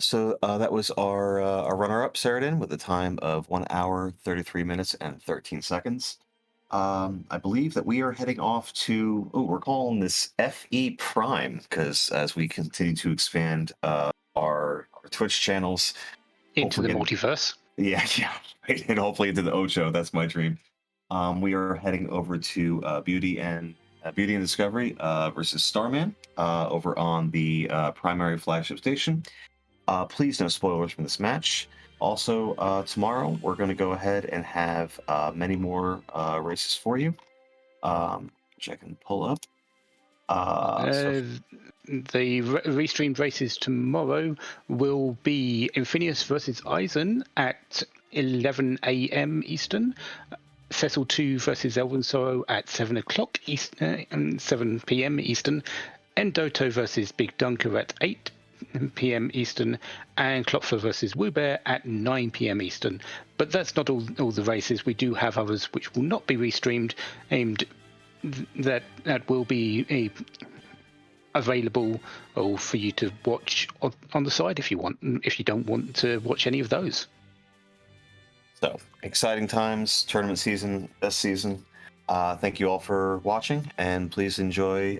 So that was our runner-up, Saradin, with a time of 1 hour, 33 minutes, and 13 seconds. I believe that we are heading off to, we're calling this FE Prime, because as we continue to expand our Twitch channels into the multiverse. Yeah, right, and hopefully into the Ocho. That's my dream. We are heading over to Beauty and Discovery versus Starman over on the primary flagship station. Please no spoilers from this match. Also, tomorrow we're going to go ahead and have many more races for you, which I can pull up. The restreamed races tomorrow will be Infinius versus Eisen at 11 a.m. Eastern, Cecil 2 versus Elven Sorrow at 7 o'clock Eastern, 7 p.m. Eastern, Endoto versus Big Dunker at 8 p.m. Eastern, and Klopfer versus Woobear at 9 p.m. Eastern. But that's not all the races. We do have others which will not be restreamed, aimed that will be available for you to watch on the side if you want, if you don't want to watch any of those. So exciting times, tournament season, best season. Thank you all for watching, and please enjoy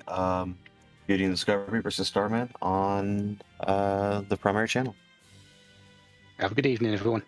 Beauty and Discovery versus Starman on the primary channel. Have a good evening, everyone.